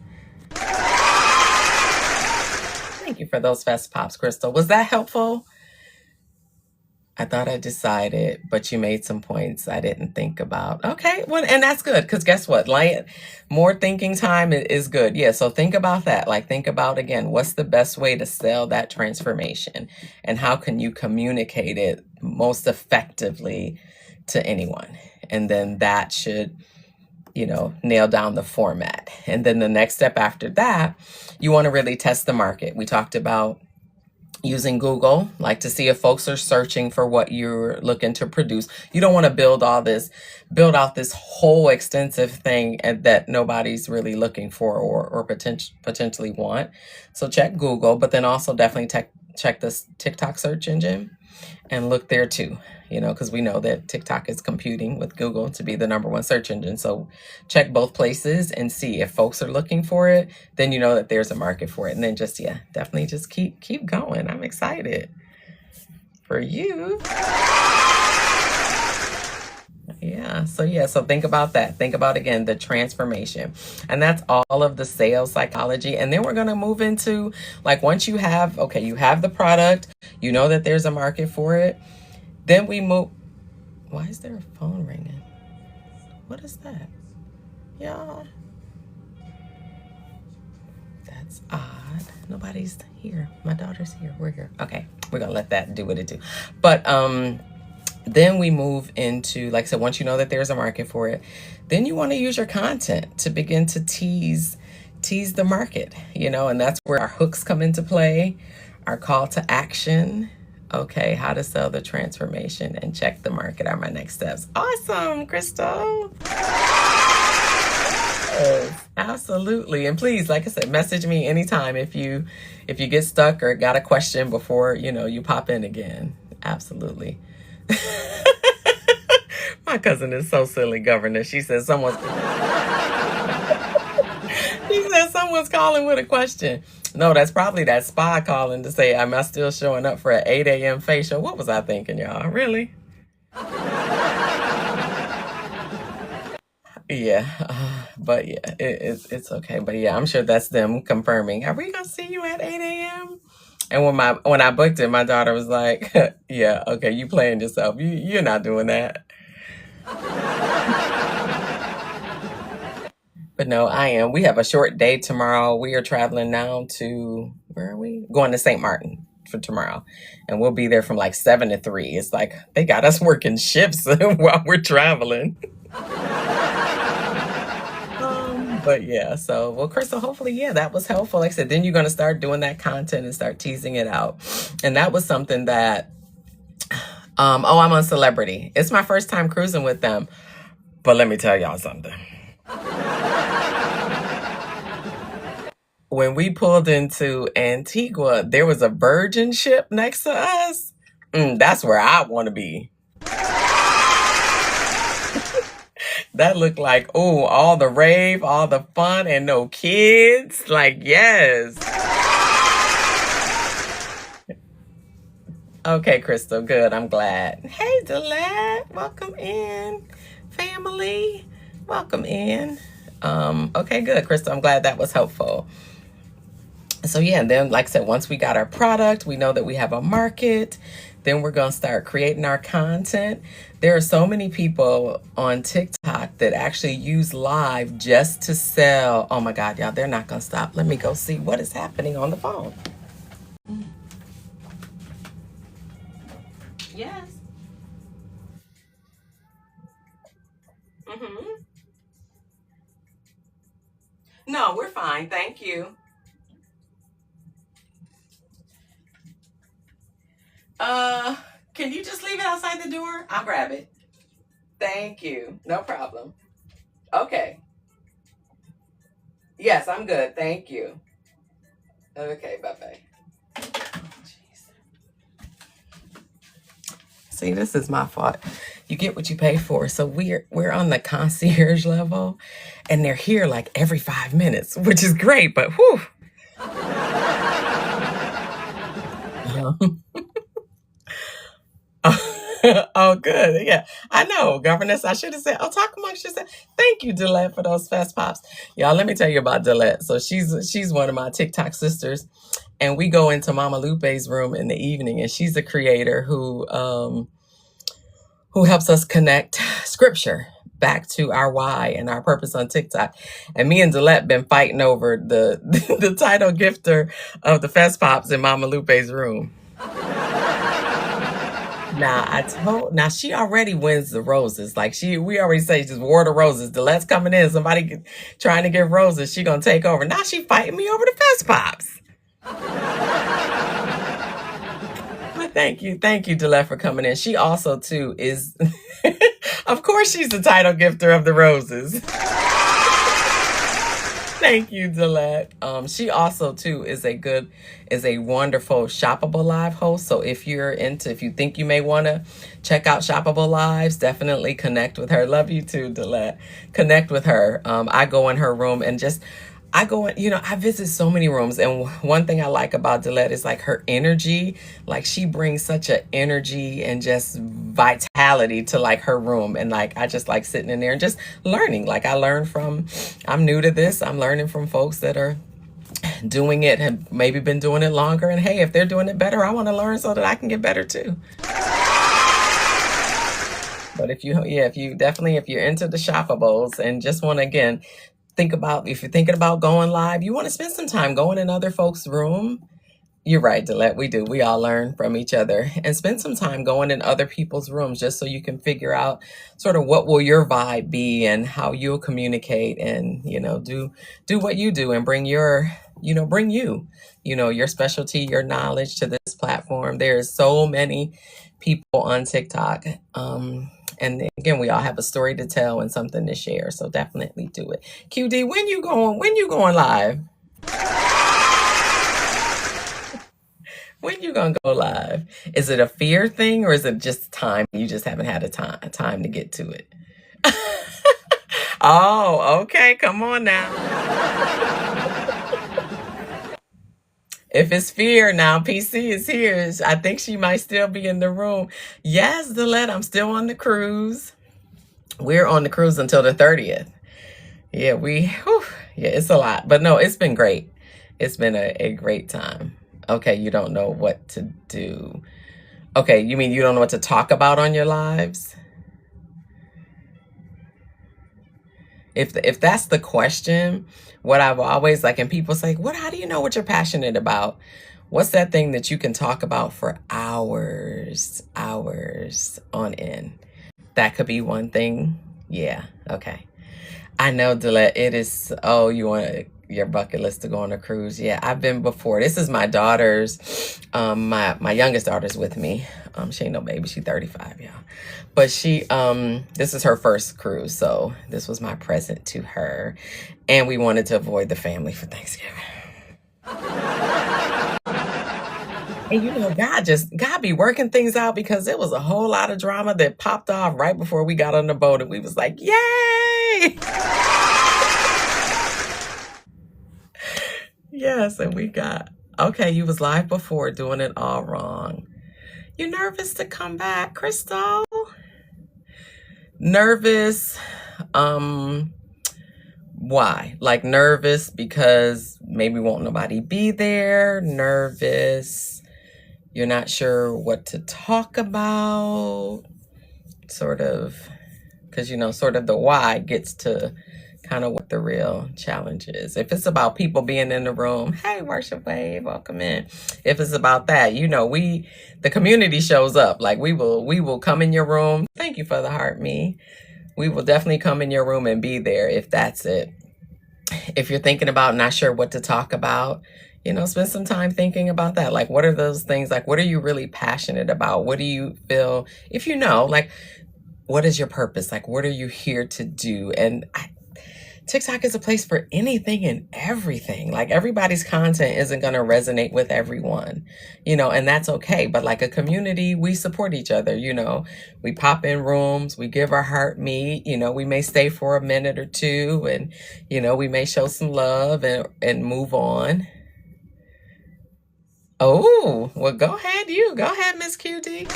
Thank you for those fast pops, Crystal. Was that helpful? I thought I decided, but you made some points I didn't think about. Okay, well, and that's good, because guess what? More thinking time is good. Yeah, so think about that. Like, think about, again, what's the best way to sell that transformation? And how can you communicate it most effectively to anyone? And then that should nail down the format. And then the next step after that, you want to really test the market. We talked about using Google, like to see if folks are searching for what you're looking to produce. You don't want to build out this whole extensive thing that nobody's really looking for or potentially want. So check Google, but then also definitely check this TikTok search engine and look there too, because we know that TikTok is competing with Google to be the #1 search engine. So check both places and see if folks are looking for it, then you know that there's a market for it. And then definitely just keep going. I'm excited for you. So think about that. Think about, again, the transformation. And that's all of the sales psychology. And then we're going to move into, like, once you have the product, you know that there's a market for it. Then we move. Why is there a phone ringing? What is that? Y'all. That's odd. Nobody's here. My daughter's here. We're here. Okay. We're going to let that do what it do. But, then we move into, like I said, once you know that there's a market for it, then you want to use your content to begin to tease the market, and that's where our hooks come into play, our call to action. Okay, how to sell the transformation and check the market are my next steps. Awesome, Crystal. Yes, absolutely. And please, like I said, message me anytime if you get stuck or got a question before, you pop in again. Absolutely. My cousin is so silly, Governor. She says someone's calling with a question. No, that's probably that spy calling to say, am I still showing up for an 8 a.m. facial? What was I thinking, y'all? Really? Yeah, but yeah, it's okay. But yeah, I'm sure that's them confirming. Are we gonna see you at 8 a.m.? And when I booked it, my daughter was like, "Yeah, okay, you playing yourself. You're not doing that." But no, I am. We have a short day tomorrow. We are traveling now to, where are we? Going to St. Martin for tomorrow. And we'll be there from like 7 to 3. It's like they got us working shifts while we're traveling. But yeah, well, Crystal, hopefully, that was helpful. Like I said, then you're going to start doing that content and start teasing it out. And that was something that, I'm on Celebrity. It's my first time cruising with them. But let me tell y'all something. When we pulled into Antigua, there was a Virgin ship next to us. That's where I want to be. That looked like, all the rave, all the fun, and no kids. Like, yes. Okay, Crystal, good. I'm glad. Hey, Delette, welcome in. Family, welcome in. Okay, good, Crystal. I'm glad that was helpful. So and then, like I said, once we got our product, we know that we have a market. Then we're going to start creating our content. There are so many people on TikTok that actually use live just to sell. Oh my God, y'all, they're not going to stop. Let me go see what is happening on the phone. Yes. No, we're fine. Thank you. Can you just leave it outside the door? I'll grab it. Thank you. No problem. Okay. Yes, I'm good. Thank you. Okay, bye-bye. See, this is my fault. You get what you pay for. So we're on the concierge level, and they're here like every 5 minutes, which is great, but whew. Oh, good. Yeah, I know, Governess. I should have said, talk amongst yourself. Thank you, Delette, for those fast pops. Y'all, let me tell you about Delette. So she's one of my TikTok sisters, and we go into Mama Lupe's room in the evening, and she's a creator who helps us connect scripture back to our why and our purpose on TikTok. And me and Delette been fighting over the title gifter of the fast pops in Mama Lupe's room. Now she already wins the roses. Like we already say just war the roses. The let's coming in. Trying to get roses. She gonna take over. Now she fighting me over the fest pops. But thank you, Delette, for coming in. She also too is, of course, she's the title gifter of the roses. Thank you, Delette. She also too is a wonderful Shoppable Live host. So if you think you may want to check out Shoppable Lives, definitely connect with her. Love you too, Delette. Connect with her. I go in her room and I visit so many rooms, and one thing I like about Delette is like her energy. Like she brings such an energy and just vitality to like her room, and like I just like sitting in there and just learning. Like I'm new to this. I'm learning from folks that are doing it, have maybe been doing it longer, and hey, if they're doing it better, I want to learn so that I can get better too. But if you're into the shoppables and just want to again if you're thinking about going live, you want to spend some time going in other folks' room. You're right, Delette. We do. We all learn from each other and spend some time going in other people's rooms just so you can figure out sort of what will your vibe be and how you'll communicate and, do what you do and bring your specialty, your knowledge to this platform. There's so many people on TikTok. And again, we all have a story to tell and something to share. So definitely do it. QD, when you going live? When you gonna go live? Is it a fear thing or is it just time? You just haven't had a time to get to it. Oh, okay. Come on now. If it's fear now, PC is here. I think she might still be in the room. Yes, Delette, I'm still on the cruise. We're on the cruise until the 30th. Yeah, it's a lot. But no, it's been great. It's been a great time. Okay, you don't know what to do. Okay, you mean you don't know what to talk about on your lives? If that's the question, what I've always and people say, how do you know what you're passionate about? What's that thing that you can talk about for hours on end? That could be one thing. Yeah, okay. I know, Delette, it is, you want your bucket list to go on a cruise. Yeah, I've been before. This is my daughter's, my youngest daughter's with me. She ain't no baby, she's 35, y'all. But this is her first cruise, so this was my present to her. And we wanted to avoid the family for Thanksgiving. And God be working things out because there was a whole lot of drama that popped off right before we got on the boat and we was like, yay! Yes, and you was live before doing it all wrong. You nervous to come back, Crystal? Nervous, why? Like nervous because maybe won't nobody be there, nervous, you're not sure what to talk about, sort of, because sort of the why gets to kind of what the real challenge is. If it's about people being in the room, hey, Worship Wave, welcome in. If it's about that, the community shows up. Like we will come in your room. Thank you for the heart, me. We will definitely come in your room and be there if that's it. If you're thinking about not sure what to talk about, spend some time thinking about that. Like, what are those things? Like, what are you really passionate about? What do you feel, if what is your purpose? Like, what are you here to do? And TikTok is a place for anything and everything. Like everybody's content isn't going to resonate with everyone, and that's okay. But like a community, we support each other, we pop in rooms, we give our heart meet, we may stay for a minute or two and, we may show some love and move on. Oh, well, go ahead, Miss QD.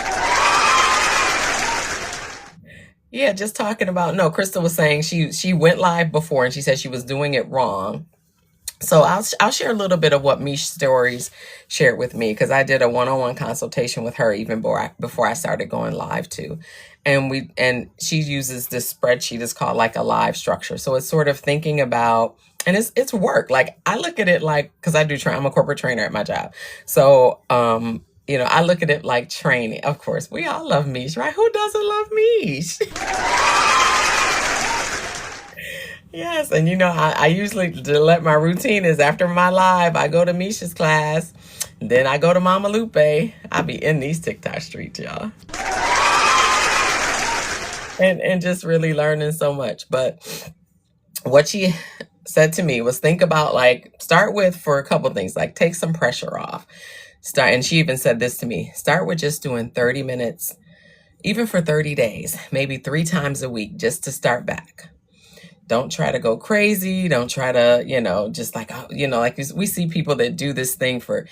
Yeah, just talking about, no, Crystal was saying she went live before and she said she was doing it wrong. So I'll share a little bit of what Mish Stories shared with me because I did a one-on-one consultation with her even before I started going live too. And she uses this spreadsheet. It's called like a live structure. So it's sort of thinking about, and it's work. Like I look at it like, because I'm a corporate trainer at my job. So I look at it like training. Of course, we all love Mish, right? Who doesn't love Mish? Yes, and I usually to let my routine is after my live, I go to Misha's class, then I go to Mama Lupe. I be in these TikTok streets, y'all, and just really learning so much. But what she said to me was think about like start with for a couple things, like take some pressure off. Start, and she even said this to me: start with just doing 30 minutes, even for 30 days, maybe 3 times a week, just to start back. Don't try to go crazy. Don't try to, just like, like we see people that do this thing for,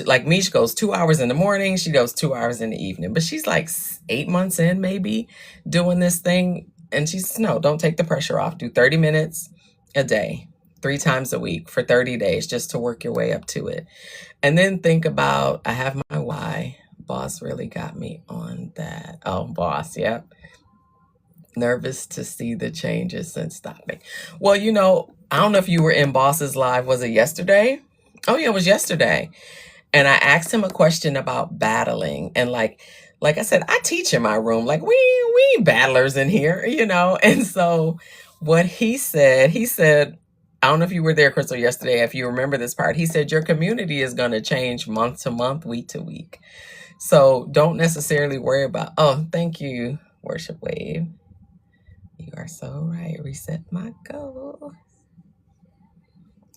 like Mish goes 2 hours in the morning. She goes 2 hours in the evening, but she's like 8 months in maybe doing this thing. And she's, no, don't take the pressure off. Do 30 minutes a day, 3 times a week for 30 days, just to work your way up to it. And then think about, I have my why. Boss really got me on that. Oh, boss. Yep. Nervous to see the changes since stopping. Well, I don't know if you were in Boss's live. Was it yesterday? Oh yeah, it was yesterday. And I asked him a question about battling. And like I said, I teach in my room. Like we ain't battlers in here, And so what he said, I don't know if you were there, Crystal, yesterday, if you remember this part. He said, your community is going to change month to month, week to week. So don't necessarily worry about, oh, thank you, Worship Wave. You are so right. Reset my goal.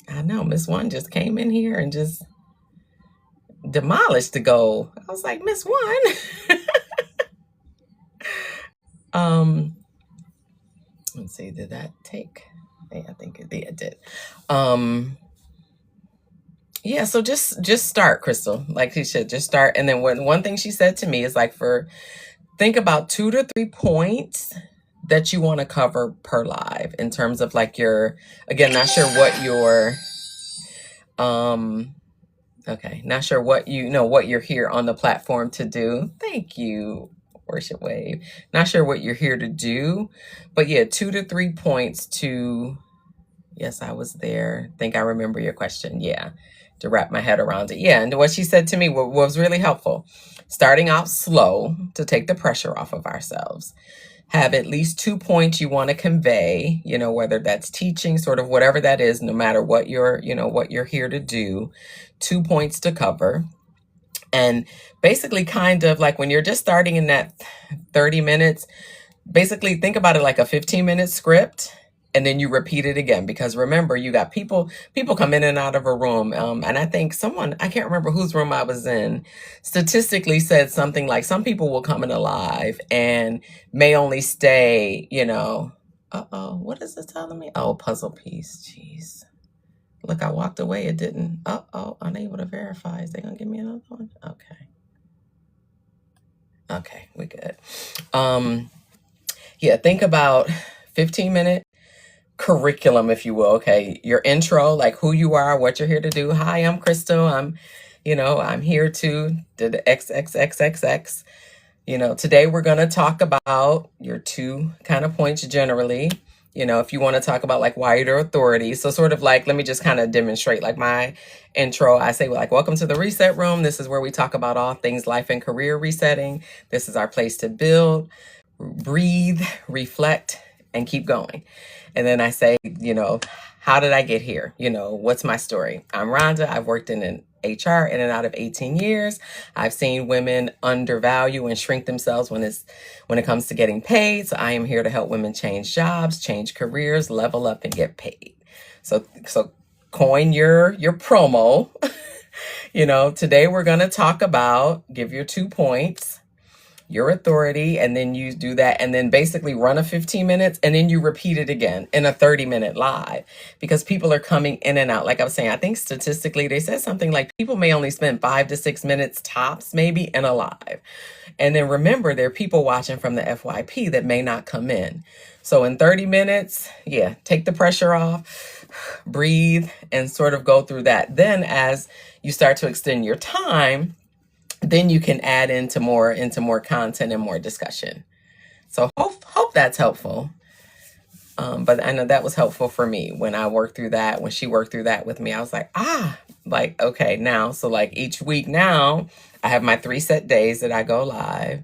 I know Miss One just came in here and just demolished the goal. I was like, Miss One. Let's see, did that take? Yeah, I think it did. Yeah, so just start, Crystal. Like she said, just start. And then one thing she said to me is like think about 2 to 3 points that you want to cover per live in terms of like again, not sure what your, okay, not sure what what you're here on the platform to do. Thank you, Worship Wave. Not sure what you're here to do, but yeah, 2 to 3 points to, yes, I was there. Think I remember your question. Yeah, to wrap my head around it. Yeah, and what she said to me was really helpful. Starting out slow to take the pressure off of ourselves. Have at least 2 points you want to convey, whether that's teaching, sort of whatever that is, no matter what what you're here to do, 2 points to cover. And basically kind of like when you're just starting in that 30 minutes, basically think about it like a 15-minute script. And then you repeat it again, because remember, you got people come in and out of a room. And I think I can't remember whose room I was in, statistically said something like some people will come in alive and may only stay, what is it telling me? Oh, puzzle piece. Jeez. Look, I walked away. It didn't. Unable to verify. Is they going to give me another one? Okay, we good. Yeah, think about 15-minute curriculum, if you will. Okay, your intro, like who you are, what you're here to do. Hi, I'm Crystal. I'm here to the XXXXX. Today we're going to talk about your 2 kind of points generally. If you want to talk about like wider authority. So sort of like, let me just kind of demonstrate like my intro. I say like, welcome to the Reset Room. This is where we talk about all things life and career resetting. This is our place to build, breathe, reflect, and keep going. And then I say, how did I get here? What's my story? I'm Rhonda. I've worked in HR in and out of 18 years. I've seen women undervalue and shrink themselves when it comes to getting paid. So I am here to help women change jobs, change careers, level up, and get paid. So coin your promo. Today we're going to talk about, give your 2 points, your authority, and then you do that, and then basically run a 15 minutes, and then you repeat it again in a 30-minute live, because people are coming in and out. Like I was saying, I think statistically they said something like people may only spend 5 to 6 minutes tops maybe in a live. And then remember, there are people watching from the FYP that may not come in. So in 30 minutes, yeah, take the pressure off, breathe, and sort of go through that. Then as you start to extend your time, then you can add into more content and more discussion. So hope that's helpful. But I know that was helpful for me when I worked through that. When she worked through that with me, I was like, okay, now, so like each week now, I have my 3 set days that I go live.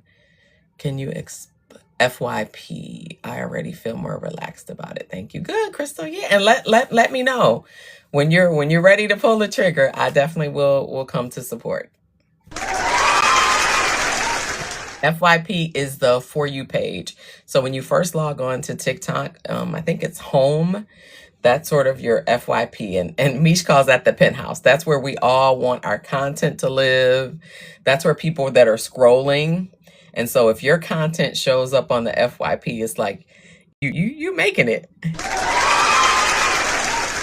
Can you FYP? I already feel more relaxed about it. Thank you. Good, Crystal. Yeah, and let me know when you're ready to pull the trigger. I definitely will come to support. FYP is the For You page. So when you first log on to TikTok, I think it's home. That's sort of your FYP. And Mish calls that the penthouse. That's where we all want our content to live. That's where people that are scrolling. And so if your content shows up on the FYP, it's like you making it.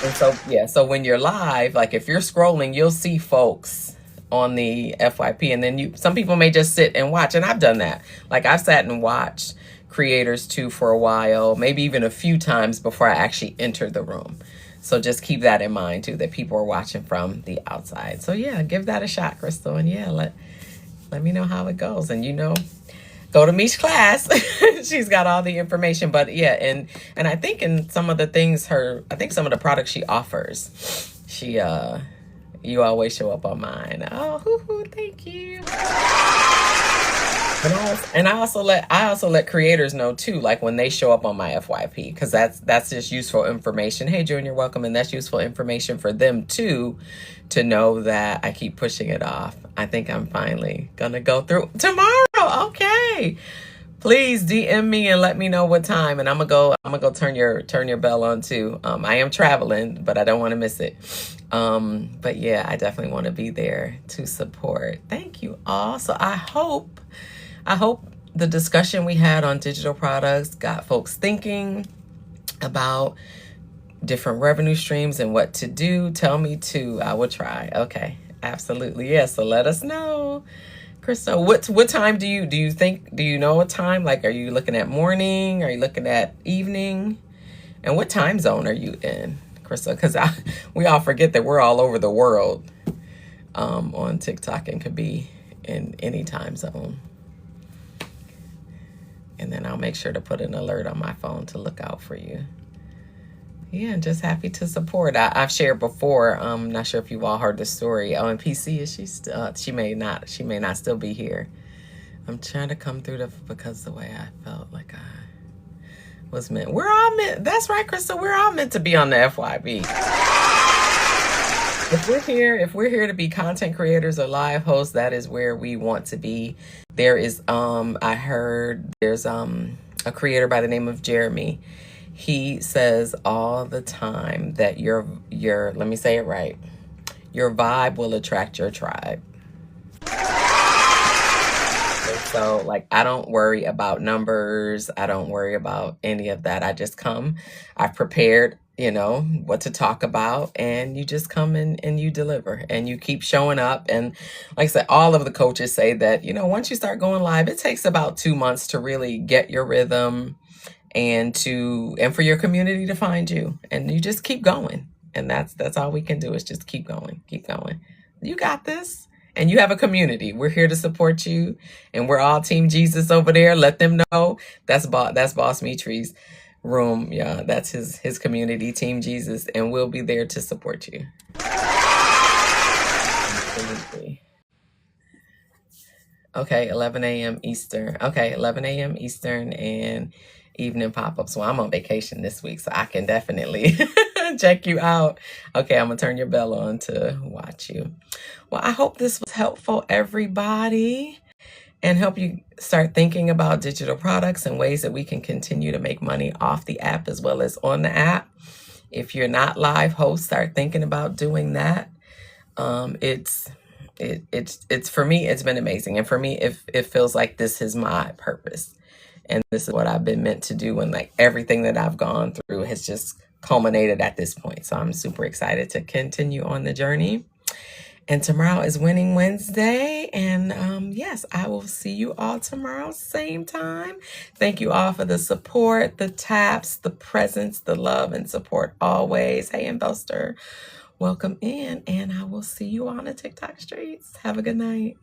And so, yeah, so when you're live, like if you're scrolling, you'll see folks on the FYP, and then some people may just sit and watch, and I've done that. Like I've sat and watched creators too for a while, maybe even a few times before I actually entered the room. So just keep that in mind too, that people are watching from the outside. So yeah, give that a shot, Crystal, and yeah, let me know how it goes. And go to Mish class. She's got all the information. But yeah, and I think in some of the things I think some of the products she offers, you always show up on mine. Oh, thank you. And I also let creators know too, like when they show up on my FYP, because that's just useful information. Hey, Junior, welcome, and that's useful information for them too, to know that I keep pushing it off. I think I'm finally gonna go through tomorrow. Okay. Please DM me and let me know what time, and I'm gonna go turn your bell on too. I am traveling, but I don't want to miss it. But yeah, I definitely want to be there to support. Thank you all. So I hope the discussion we had on digital products got folks thinking about different revenue streams and what to do. Tell me too. I will try. Okay, absolutely. Yeah. So let us know. Crystal, what time do you know a time? Like, are you looking at morning? Are you looking at evening? And what time zone are you in, Crystal? Because we all forget that we're all over the world on TikTok and could be in any time zone. And then I'll make sure to put an alert on my phone to look out for you. Yeah, just happy to support. I've shared before. I'm not sure if you've all heard the story. Oh, and PC, is she still? She may not still be here. I'm trying to come through because the way I felt like I was meant. We're all meant. That's right, Crystal. We're all meant to be on the FYB. If we're here to be content creators or live hosts, that is where we want to be. There is I heard there's a creator by the name of Jeremy. He says all the time that your let me say it right, your vibe will attract your tribe. So like, I don't worry about numbers. I don't worry about any of that. I just come. I've prepared, what to talk about, and you just come in and you deliver and you keep showing up. And like I said, all of the coaches say that, once you start going live, it takes about 2 months to really get your rhythm and for your community to find you, and you just keep going. And that's all we can do, is just keep going. You got this. And you have a community. We're here to support you, and we're all Team Jesus over there. Let them know that's Boss Mitri's room. Yeah, that's his community, Team Jesus, and we'll be there to support you. Absolutely. Okay, 11 a.m. Eastern. Okay, 11 a.m. Eastern and evening pop-ups. Well, I'm on vacation this week, so I can definitely check you out. Okay, I'm gonna turn your bell on to watch you. Well, I hope this was helpful, everybody, and help you start thinking about digital products and ways that we can continue to make money off the app as well as on the app. If you're not live host, start thinking about doing that. It's for me, it's been amazing. And for me, it feels like this is my purpose. And this is what I've been meant to do. And like everything that I've gone through has just culminated at this point. So I'm super excited to continue on the journey. And tomorrow is Winning Wednesday. And yes, I will see you all tomorrow, same time. Thank you all for the support, the taps, the presence, the love and support always. Hey, Investor, welcome in. And I will see you on the TikTok streets. Have a good night.